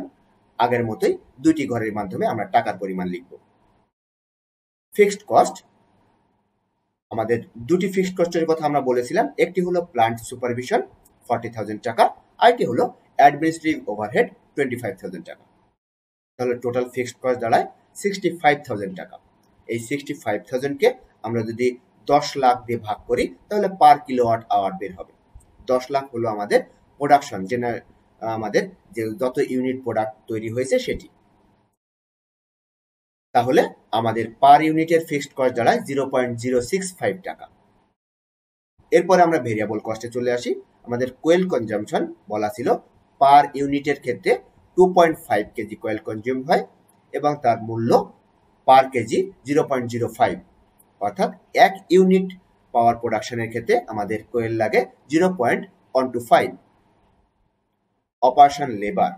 আগের মতোই দুটি ঘরের মাধ্যমে আমরা টাকার পরিমাণ লিখব। ফিক্সড কস্ট, আমাদের দুটি ফিক্সড কস্টের কথা আমরা বলেছিলাম, একটি হলো প্লান্ট সুপারভিশন 40,000 টাকা, আরেকটি হলো অ্যাডমিনিস্ট্রেটিভ ওভারহেড 25,000 টাকা। তাহলে টোটাল ফিক্সড কস্ট দাঁড়ায় 65,000 টাকা। এই 65,000কে আমরা যদি 10 লাখ দিয়ে ভাগ করি তাহলে পার কিলোওয়াট আওয়ার বের হবে। 10 লাখ হলো আমাদের প্রোডাকশন, আমাদের যে যত ইউনিট প্রোডাক্ট তৈরি হয়েছে সেটি। তাহলে আমাদের পার ইউনিটের ফিক্সড কস্ট দাঁড়ায় 0.065 টাকা। এরপরে আমরা ভেরিয়েবল কস্টে চলে আসি। আমাদের কোয়েল কনজাম্পশন বলা ছিল পার ইউনিটের ক্ষেত্রে 2.5 কেজি কোয়েল কনজিউম হয় এবং তার মূল্য পার কেজি 0.05, অর্থাৎ 1 ইউনিট পাওয়ার প্রোডাকশনের ক্ষেত্রে আমাদের কোয়েল লাগে 0.125। অপারেশন লেবার,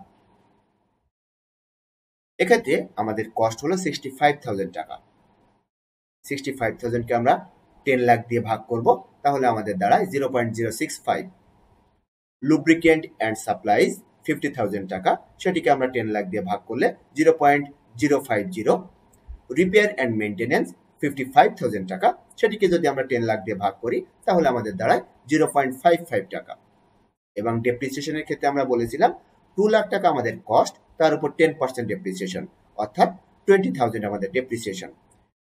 এক্ষেত্রে আমাদের কস্ট হলো 65,000 টাকা। 65,000কে আমরা 10 লাখ দিয়ে ভাগ করব, তাহলে আমাদের দাঁড়ায় 0.065। লুব্রিকেন্ট অ্যান্ড সাপ্লাইজ 50,000 টাকা, সেটিকে আমরা 10 লাখ দিয়ে ভাগ করলে 0.050। রিপেয়ার অ্যান্ড মেনটেন্যান্স 55,000 টাকা, সেটিকে যদি আমরা 10 লাখ দিয়ে ভাগ করি তাহলে আমাদের দাঁড়ায় 0.55 টাকা। এবং ডেপ্রিসিয়েশনের ক্ষেত্রে আমরা বলেছিলাম 2 লাখ টাকা আমাদের কস্ট, তার উপর 10% ডেপ্রিসিয়েশন, অর্থাৎ 20,000 আমাদের ডেপ্রিসিয়েশন।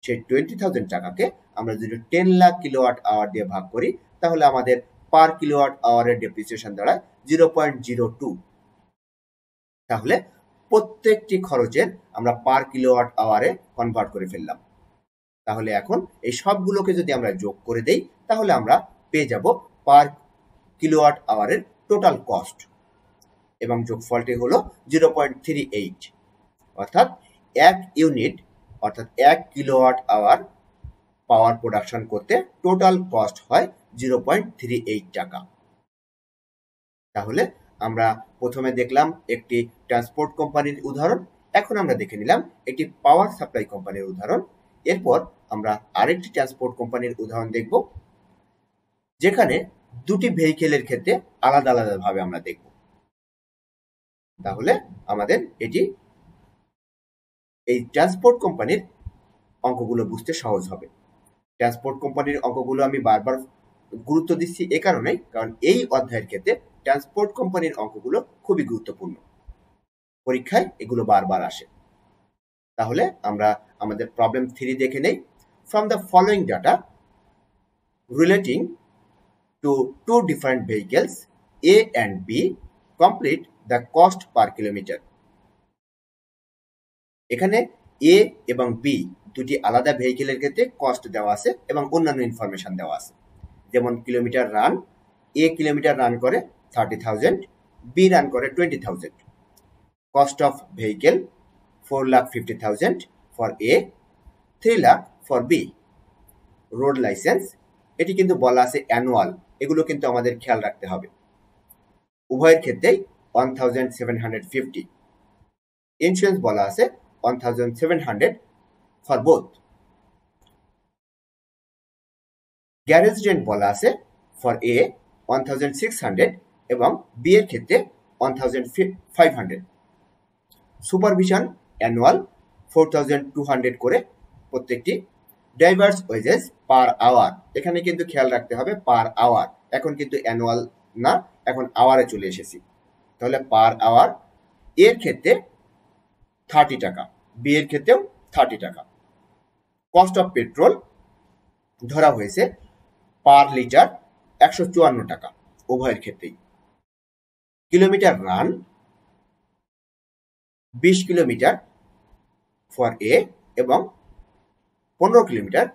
সেই 20,000 টাকাকে আমরা যদি 10 লাখ কিলোওয়াট আওয়ার দিয়ে ভাগ করি তাহলে আমাদের পার কিলোওয়াট আওয়ারের ডেপ্রিসিয়েশন দাঁড়ায় 0.02। তাহলে প্রত্যেকটি খরচের আমরা পার কিলোওয়াট আওয়ারে কনভার্ট করে ফেললাম। তাহলে এখন এই সবগুলোকে যদি আমরা যোগ করে দেই তাহলে আমরা পেয়ে যাব পার কিলোওয়াট আওয়ারের টোটাল কস্ট, এবং যোগফলটি হলো 0.38, অর্থাৎ 1 ইউনিট অর্থাৎ 1 কিলোওয়াট আওয়ার পাওয়ার প্রোডাকশন করতে টোটাল কস্ট হয় 0.38 টাকা। তাহলে আমরা প্রথমে দেখলাম একটি ট্রান্সপোর্ট কোম্পানির উদাহরণ, এখন আমরা দেখে নিলাম একটি পাওয়ার সাপ্লাই কোম্পানির উদাহরণ। এরপর আমরা আরেকটি ট্রান্সপোর্ট কোম্পানির উদাহরণ দেখব, যেখানে দুটি ভেহিকেলের ক্ষেত্রে আলাদা আলাদাভাবে আমরা দেখব। তাহলে আমাদের এই ট্রান্সপোর্ট কোম্পানির অঙ্কগুলো বুঝতে সহজ হবে। ট্রান্সপোর্ট কোম্পানির অঙ্কগুলো আমি বারবার গুরুত্ব দিচ্ছি এ কারণেই, কারণ এই অধ্যায়ের ক্ষেত্রে ট্রান্সপোর্ট কোম্পানির অঙ্কগুলো খুবই গুরুত্বপূর্ণ, পরীক্ষায় এগুলো বারবার আসে। তাহলে আমরা আমাদের প্রবলেম 3 দেখে নেই। From the following data relating to 2 different vehicles A and B, complete the cost per kilometer. এখানে এ এবং বি দুটি আলাদা ভেহিকেলের ক্ষেত্রে কস্ট দেওয়া আছে এবং অন্যান্য ইনফরমেশন দেওয়া আছে, যেমন kilometre run, A kilometre run করে 30,000, বি রান করে 20,000। Cost of vehicle 4,50,000 for A, 3 lakh for B. Road licence, এটি কিন্তু বলা আছে অ্যানুয়াল, এগুলো কিন্তু আমাদের খেয়াল রাখতে হবে। উভয়ের ক্ষেত্রেই 1,750। ইন্স্যুরেন্স বলা আছে 1,700 ফর বোথ। গ্যারেজ রেন্ট বলা আছে ফর এ 1,600 এবং বি এর ক্ষেত্রে 1,500। সুপারভিশন অ্যানুয়াল 4,200 করে প্রত্যেকটি। ড্রাইভার্স ওয়েজেস পার আওয়ার, এখানে কিন্তু খেয়াল রাখতে হবে পার আওয়ার, এখন কিন্তু অ্যানুয়াল না, এখন আওয়ারে চলে এসেছি। তাহলে পার আওয়ার এর ক্ষেত্রে 30 টাকা, বি এর ক্ষেত্রেও 30 টাকা। কস্ট অফ পেট্রোল ধরা হয়েছে পার লিটার 154 টাকা উভয়ের ক্ষেত্রেই। Kilometre run 20 kilometre for A এবং 15 কিলোমিটার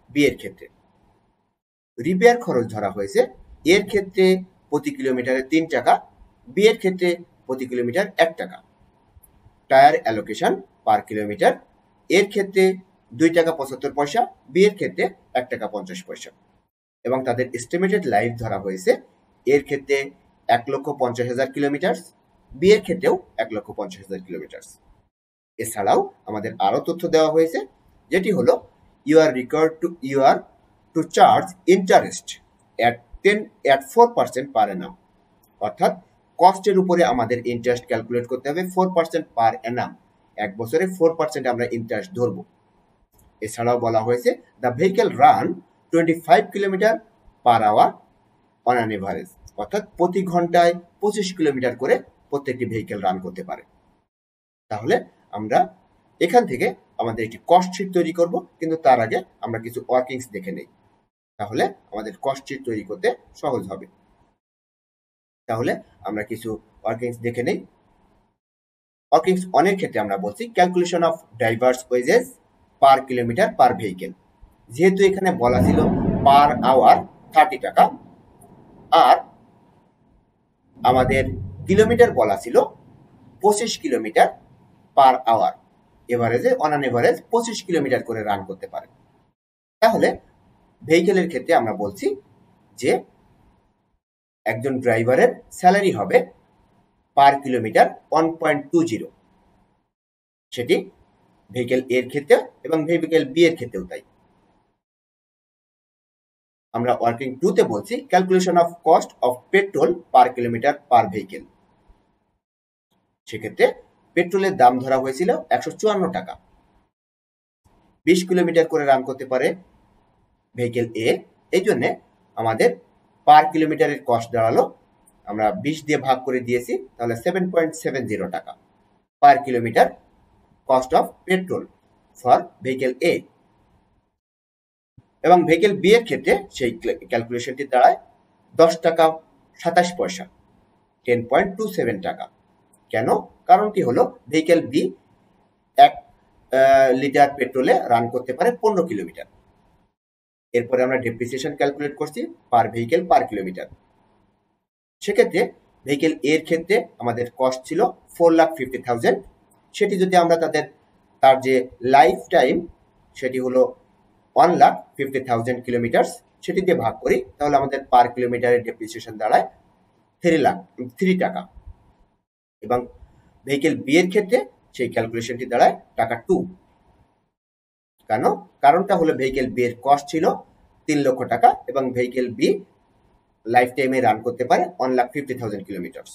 বি এর ক্ষেত্রে। রিপেয়ার খরচ ধরা হয়েছে এর ক্ষেত্রে প্রতি কিলোমিটারে 3 টাকা, বি এর ক্ষেত্রে প্রতি কিলোমিটার 1 টাকা। টায়ার অ্যালোকেশন পার কিলোমিটার, এর ক্ষেত্রে 2 টাকা 75 পয়সা, বি এর ক্ষেত্রে 1 টাকা 50 পয়সা। এবং তাদের এস্টিমেটেড লাইফ ধরা হয়েছে এর ক্ষেত্রে 1,50,000 কিলোমিটার, বি এর ক্ষেত্রেও 1,50,000 কিলোমিটার। এছাড়াও আমাদের আরো তথ্য দেওয়া হয়েছে, যেটি হলো you are to charge interest at 4% per annum, অর্থাৎ কস্টের উপরে আমাদের ইন্টারেস্ট ক্যালকুলেট করতে হবে 4% পার অ্যানাম। এক বছরে 4% আমরা ইন্টারেস্ট ধরবো। এছাড়াও বলা হয়েছে the vehicle run 25 kilometre per hour on an average, অর্থাৎ প্রতি ঘন্টায় 25 কিলোমিটার করে প্রত্যেকটি ভেহিকেল রান করতে পারে। তাহলে আমরা এখান থেকে আমাদের একটি কস্ট শিট তৈরি করব, কিন্তু তার আগে আমরা কিছু ওয়ার্কিংস দেখে নেই, তাহলে আমাদের কস্ট শিট তৈরি করতে সহজ হবে। তাহলে আমরা কিছু ওয়ার্কিংস দেখে নেই। ওয়ার্কিংস অনেক ক্ষেত্রে আমরা বলছি calculation of drivers wages per kilometre per vehicle. যেহেতু এখানে বলা ছিল পার আওয়ার 30 টাকা, আর আমাদের কিলোমিটার বলা ছিল 25 কিলোমিটার পার আওয়ার, এভারেজে অন অ্যান এভারেজ 25 কিলোমিটার করে রান করতে পারে। তাহলে ভেহিকেলের ক্ষেত্রে আমরা বলছি যে একজন ড্রাইভারের স্যালারি হবে পার কিলোমিটার 1.20, সেটি ভেহিকেল এর ক্ষেত্রে এবং ভেহিকেল বি এর ক্ষেত্রেও তাই। আমরা ওয়ার্কিং 2 তে বলছি calculation of cost of petrol per kilometre per vehicle. সেক্ষেত্রে পেট্রোলের দাম ধরা হয়েছিল 154 টাকা। 20 কিলোমিটার করে রান করতে পারে ভেহিকেল এ, এই জন্য আমাদের পার কিলোমিটারের কস্ট দাঁড়ালো, আমরা 20 দিয়ে ভাগ করে দিয়েছি, তাহলে 7.70 টাকা per kilometre cost of petrol for vehicle A. এবং ভেহিকেল বি এর ক্ষেত্রে সেই ক্যালকুলেশনটি দাঁড়ায় 10 টাকা 27 পয়সা, 10.27 টাকা। কেন? কারণটি হলো ভেহিকেল বি 1 লিটার পেট্রোলে রান করতে পারে 15 কিলোমিটার। এরপরে আমরা ডেপ্রিসিয়েশন ক্যালকুলেট করছি পার ভেহিকেল পার কিলোমিটার। সেক্ষেত্রে ভেহিকেল এর ক্ষেত্রে আমাদের কস্ট ছিল 4,50,000, সেটি যদি আমরা তার যে লাইফ টাইম সেটি হলো 1,50,000 কিলোমিটার, সেটি দিয়ে ভাগ করি, তাহলে আমাদের পার কিলোমিটারের ডেপ্রিসিয়েশন দাঁড়ায় 3 টাকা। এবং ভেহিকেল বি এর ক্ষেত্রে সেই ক্যালকুলেশনটি দাঁড়ায় টাকা 2। কেন? কারণটা হলো ভেহিকেল বি এর কস্ট ছিল 3 লক্ষ টাকা এবং ভেহিকেল বি লাইফ টাইমে রান করতে পারে 1,50,000 কিলোমিটার।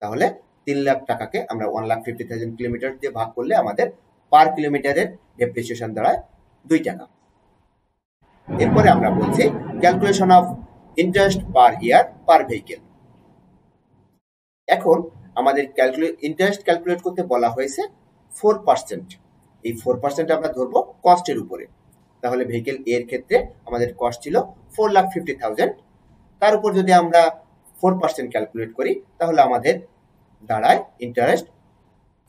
তাহলে 3 লাখ টাকাকে আমরা 1,50,000 কিলোমিটার দিয়ে ভাগ করলে আমাদের পার কিলোমিটারের ডেপ্রিসিয়েশন দাঁড়ায় 2 টাকা। এরপরে আমরা বলছি calculation of interest per year per vehicle. এখন আমাদের ইন্টারেস্ট ক্যালকুলেট করতে বলা হয়েছে 4%। এই 4% আমরা ধরবো কস্টের উপরে। তাহলে ভেহিকেল এর ক্ষেত্রে আমাদের কস্ট ছিল 4,50,000, তার উপর যদি আমরা 4% ক্যালকুলেট করি, তাহলে আমাদের দাঁড়ায় ইন্টারেস্ট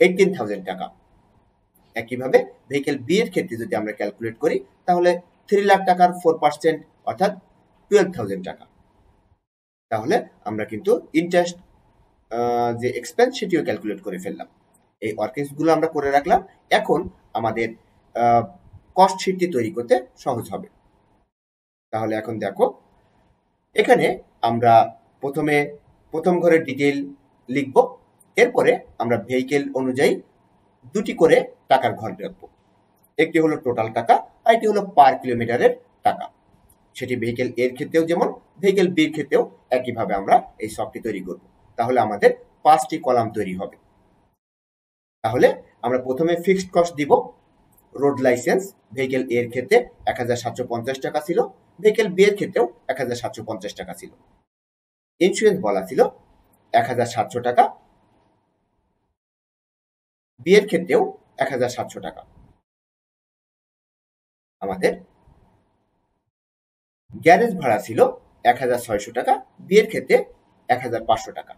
18,000 টাকা। একইভাবে ভেহিকেল বি এর ক্ষেত্রে যদি আমরা ক্যালকুলেট করি, তাহলে 3 লাখ টাকার 4% অর্থাৎ 12,000 টাকা। তাহলে আমরা কিন্তু ইন্টারেস্ট যে এক্সপেন্স সেটিও ক্যালকুলেট করে ফেললাম। এই ওয়ার্কিংস গুলো আমরা করে রাখলাম। এখন আমাদের কস্ট শিটটি তৈরি করতে সহজ হবে। তাহলে এখন দেখো, এখানে আমরা প্রথম ঘরের ডিটেইল লিখব, এরপরে আমরা ভেহিকেল অনুযায়ী 2টি করে টাকার ঘর রাখবো। একটি হলো টোটাল টাকা, আর একটি হলো পার কিলোমিটারের টাকা। সেটি ভেহিকেল এর ক্ষেত্রেও যেমন, ভেহিকেল বির ক্ষেত্রেও একইভাবে আমরা এই সবটি তৈরি করব। তাহলে আমাদের 5টি কলাম তৈরি হবে। তাহলে আমরা প্রথমে ফিক্সড কস্ট দিব। রোড লাইসেন্স ভেহিকেল এর ক্ষেত্রে 1,750 টাকা ছিল, ভেহিকেল বি এর ক্ষেত্রেও 1,750 টাকা ছিল। ইন্স্যুরেন্স বলা ছিল 1,700 টাকা, বি এর ক্ষেত্রেও 1,700 টাকা। আমাদের গ্যারেজ ভাড়া ছিল 1,600 টাকা, বি এর ক্ষেত্রে 1,500 টাকা।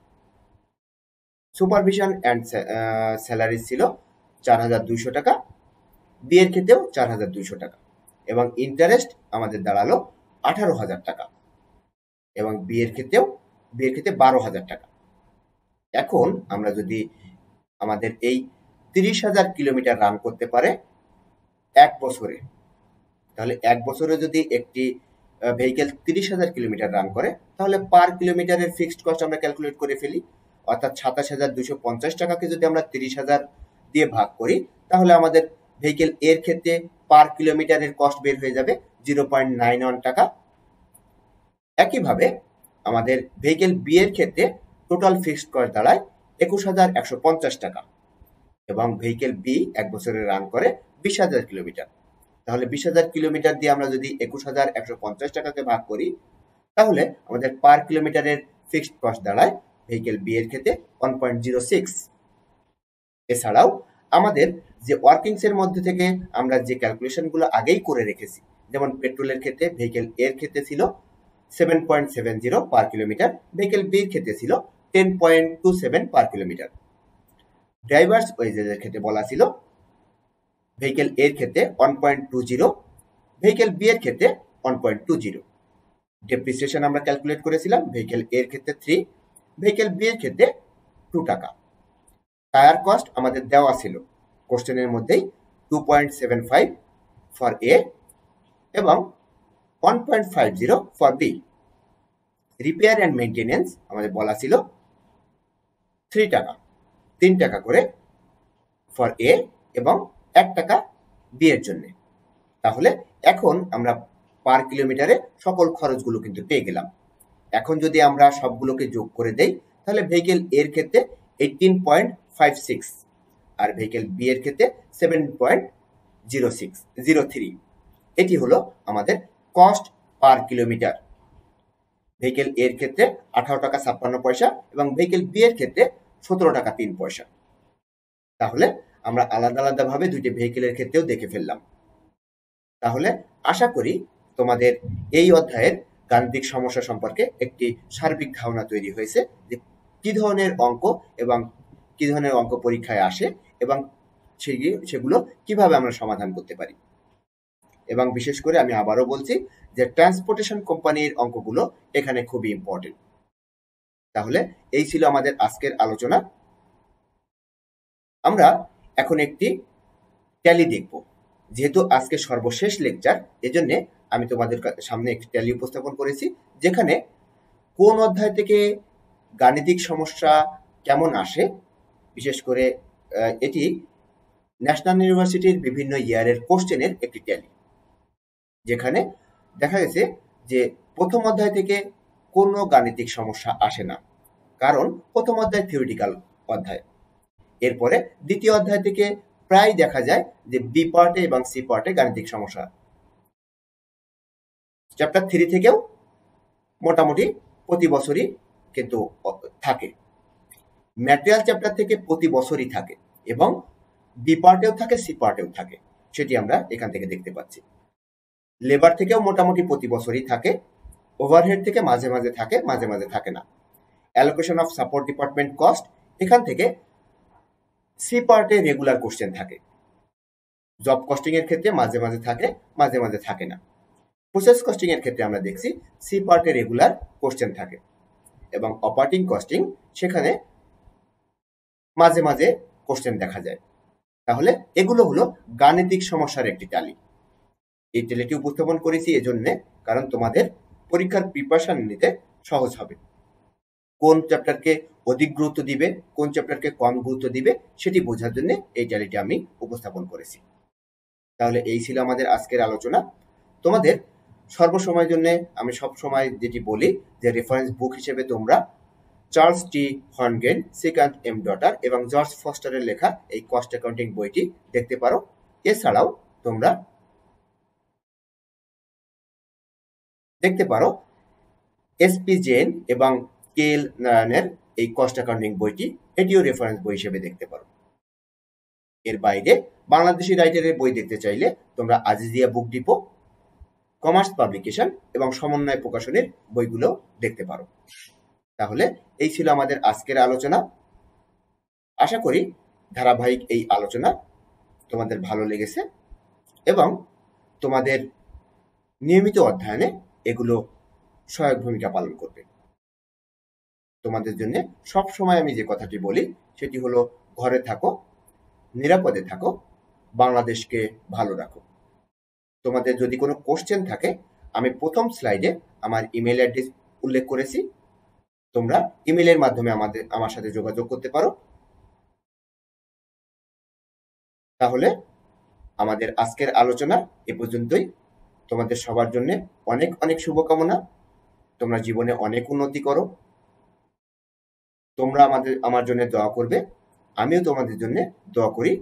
সুপারভিশন অ্যান্ড স্যালারি ছিল 4,200 টাকা, বি এর ক্ষেত্রেও 4,200 টাকা। এবং ইন্টারেস্ট আমাদের দাঁড়ালো 18,000 টাকা এবং বি এর ক্ষেত্রে 12,000 টাকা। এখন আমরা যদি আমাদের এই 30,000 কিলোমিটার রান করতে পারে 1 বছরে, তাহলে 1 বছরে যদি একটি ভেহিকেল 30,000 কিলোমিটার রান করে, তাহলে পার কিলোমিটারের ফিক্সড কস্ট আমরা ক্যালকুলেট করে ফেলি। অর্থাৎ ২৭,২৫০ টাকাকে যদি আমরা ৩০,০০০ দিয়ে ভাগ করি, তাহলে আমাদের ভেহিকেল এর ক্ষেত্রে পার কিলোমিটারের কস্ট বের হয়ে যাবে 0.91 টাকা। একইভাবে আমাদের ভেহিকেল বি এর ক্ষেত্রে টোটাল ফিক্সড কস্ট দাঁড়ায় ২১,১৫০ টাকা এবং ভেহিকেল বি ১ বছরে রান করে ২০,০০০ কিলোমিটার। তাহলে ২০,০০০ কিলোমিটার দিয়ে আমরা যদি ২১,১৫০ টাকাকে ভাগ করি, তাহলে আমাদের পার কিলোমিটারের ফিক্সড কস্ট দাঁড়ায় ভেহিকেল বি এর ক্ষেত্রে 1.06। এছাড়াও আমাদের যে ওয়ার্কিংস এর মধ্যে থেকে আমরা যে ক্যালকুলেশনগুলো আগেই করে রেখেছি, যেমন পেট্রোলের ক্ষেত্রে ভেহিকেল এর ক্ষেত্রে ছিল 7.70 পার কিলোমিটার, ভেহিকেল বির ক্ষেত্রে ছিল 10.27 পার কিলোমিটার। ড্রাইভার্স ওয়েজেসের ক্ষেত্রে বলা ছিল ভেহিকেল এর ক্ষেত্রে 1.20, ভেহিকেল বি এর ক্ষেত্রে 1.20। ডেপ্রিসিয়েশন আমরা ক্যালকুলেট করেছিলাম ভেহিকেল এর ক্ষেত্রে 3, ভেহিকেল বি এর ক্ষেত্রে 2 টাকা। টায়ার কস্ট আমাদের দেওয়া ছিল কোশ্চেনের মধ্যেই 2.75 ফর এ এবং 1.50 for B. Repair and maintenance আমাদের বলা ছিল 3 টাকা, 3 টাকা করে ফর এ এবং 1 টাকা বি এর জন্য। তাহলে এখন আমরা পার কিলোমিটারে সকল খরচগুলো কিন্তু পেয়ে গেলাম। এখন যদি আমরা সবগুলোকে যোগ করে দেই, তাহলে ভেহিকেল এর ক্ষেত্রে 18.56 আর ভেহিকেল বি এর ক্ষেত্রে 7.0603। এটি হলো আমাদের কস্ট পার কিলোমিটার। ভেহিকেল এর ক্ষেত্রে 18 টাকা 56 পয়সা এবং ভেহিকেল বি এর ক্ষেত্রে 17 টাকা 3 পয়সা। তাহলে আমরা আলাদা আলাদাভাবে দুইটি ভেহিকেলের ক্ষেত্রেও দেখে ফেললাম। তাহলে আশা করি তোমাদের এই অধ্যায়ের গাণিতিক সমস্যা সম্পর্কে একটি সার্বিক ধারণা তৈরি হয়েছে যে কি ধরনের অঙ্ক এবং কি ধরনের অঙ্ক পরীক্ষায় আসে এবং সেগুলো কিভাবে আমরা সমাধান করতে পারি। এবং বিশেষ করে আমি আবারও বলছি যে ট্রান্সপোর্টেশন কোম্পানির অঙ্কগুলো এখানে খুবই ইম্পর্টেন্ট। তাহলে এই ছিল আমাদের আজকের আলোচনা। আমরা এখন একটি ট্যালি দেখব। যেহেতু আজকে সর্বশেষ লেকচার, এজন্য আমি তোমাদের সামনে একটি ট্যালি উপস্থাপন করেছি, যেখানে কোন অধ্যায় থেকে গাণিতিক সমস্যা কেমন আসে, বিশেষ করে এটি ন্যাশনাল ইউনিভার্সিটির বিভিন্ন ইয়ারের কোশ্চেনের একটি ট্যালি, যেখানে দেখা গেছে যে প্রথম অধ্যায় থেকে কোনো গাণিতিক সমস্যা আসে না, কারণ প্রথম অধ্যায় থিওরিটিক্যাল অধ্যায়। এরপরে দ্বিতীয় অধ্যায় থেকে প্রায় দেখা যায় যে বি পার্টে এবং সি পার্টে গাণিতিক সমস্যা। চ্যাপ্টার 3 থেকেও মোটামুটি প্রতি বছরই কিন্তু থাকে। ম্যাটেরিয়াল চ্যাপ্টার থেকে প্রতি বছরই থাকে এবং বি পার্টেও থাকে, সি পার্টেও থাকে, সেটি আমরা এখান থেকে দেখতে পাচ্ছি। লেবার থেকেও মোটামুটি প্রতি বছরই থাকে। ওভারহেড থেকে মাঝে মাঝে থাকে, মাঝে মাঝে থাকে না। Allocation of support department cost, এখান থেকে সি পার্টে রেগুলার কোশ্চেন থাকে। জব কস্টিং এর ক্ষেত্রে মাঝে মাঝে থাকে, মাঝে মাঝে থাকে না। প্রসেস কস্টিং এর ক্ষেত্রে আমরা দেখছি সি পার্টে রেগুলার কোশ্চেন থাকে এবং অপারেটিং কস্টিং সেখানে মাঝে মাঝে কোশ্চেন দেখা যায়। তাহলে এগুলো হলো গাণিতিক সমস্যার একটি ট্যালি। এই ট্যালিটি উপস্থাপন করেছি এজন্য কারণ তোমাদের পরীক্ষার প্রিপারেশন নিতে সহজ হবে। কোন চ্যাপ্টারকে অধিক গুরুত্ব দিবে, কোন চ্যাপ্টারকে কম গুরুত্ব দিবে, সেটি বোঝার জন্য এই ট্যালিটি আমি উপস্থাপন করেছি। তাহলে এই ছিল আমাদের আজকের আলোচনা। তোমাদের সর্বসময়ের জন্য আমি সব সময় যেটি বলি যে রেফারেন্স বুক হিসেবে তোমরা চার্লস টি হর্নগেন, সেকেন্ড এম ডটার এবং জর্জ ফস্টারের লেখা এই কস্ট অ্যাকাউন্টিং বইটি দেখতে পারো। এছাড়াও তোমরা দেখতে পারো এসপি জেন এবং কে এল নারায়ণের এই কস্ট অ্যাকাউন্টিং বইটি, এটিও রেফারেন্স বই হিসেবে দেখতে পারো। এর বাইরে বাংলাদেশি রাইটারের বই দেখতে চাইলে তোমরা Azizia book depot, commerce publication এবং সমন্বয় প্রকাশনের বইগুলো দেখতে পারো। তাহলে এই ছিল আমাদের আজকের আলোচনা। আশা করি ধারাবাহিক এই আলোচনা তোমাদের ভালো লেগেছে এবং তোমাদের নিয়মিত অধ্যয়নে এগুলো সহায়ক ভূমিকা পালন করবে। তোমাদের জন্য সব সময় আমি যে কথাটি বলি সেটি হলো ঘরে থাকো, নিরাপদে থাকো, বাংলাদেশকে ভালো রাখো। তোমাদের যদি কোনো কোশ্চেন থাকে, আমি প্রথম স্লাইডে আমার ইমেল অ্যাড্রেস উল্লেখ করেছি, তোমরা ইমেলের মাধ্যমে আমার সাথে যোগাযোগ করতে পারো। তাহলে আমাদের আজকের আলোচনা এ পর্যন্তই। তোমাদের সবার জন্য অনেক অনেক শুভকামনা। তোমরা জীবনে অনেক উন্নতি করো। তোমরা আমার জন্য দোয়া করবে, আমিও তোমাদের জন্য দোয়া করি।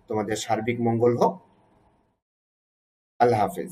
তোমাদের সার্বিক মঙ্গল হোক। আল্লাহ হাফেজ।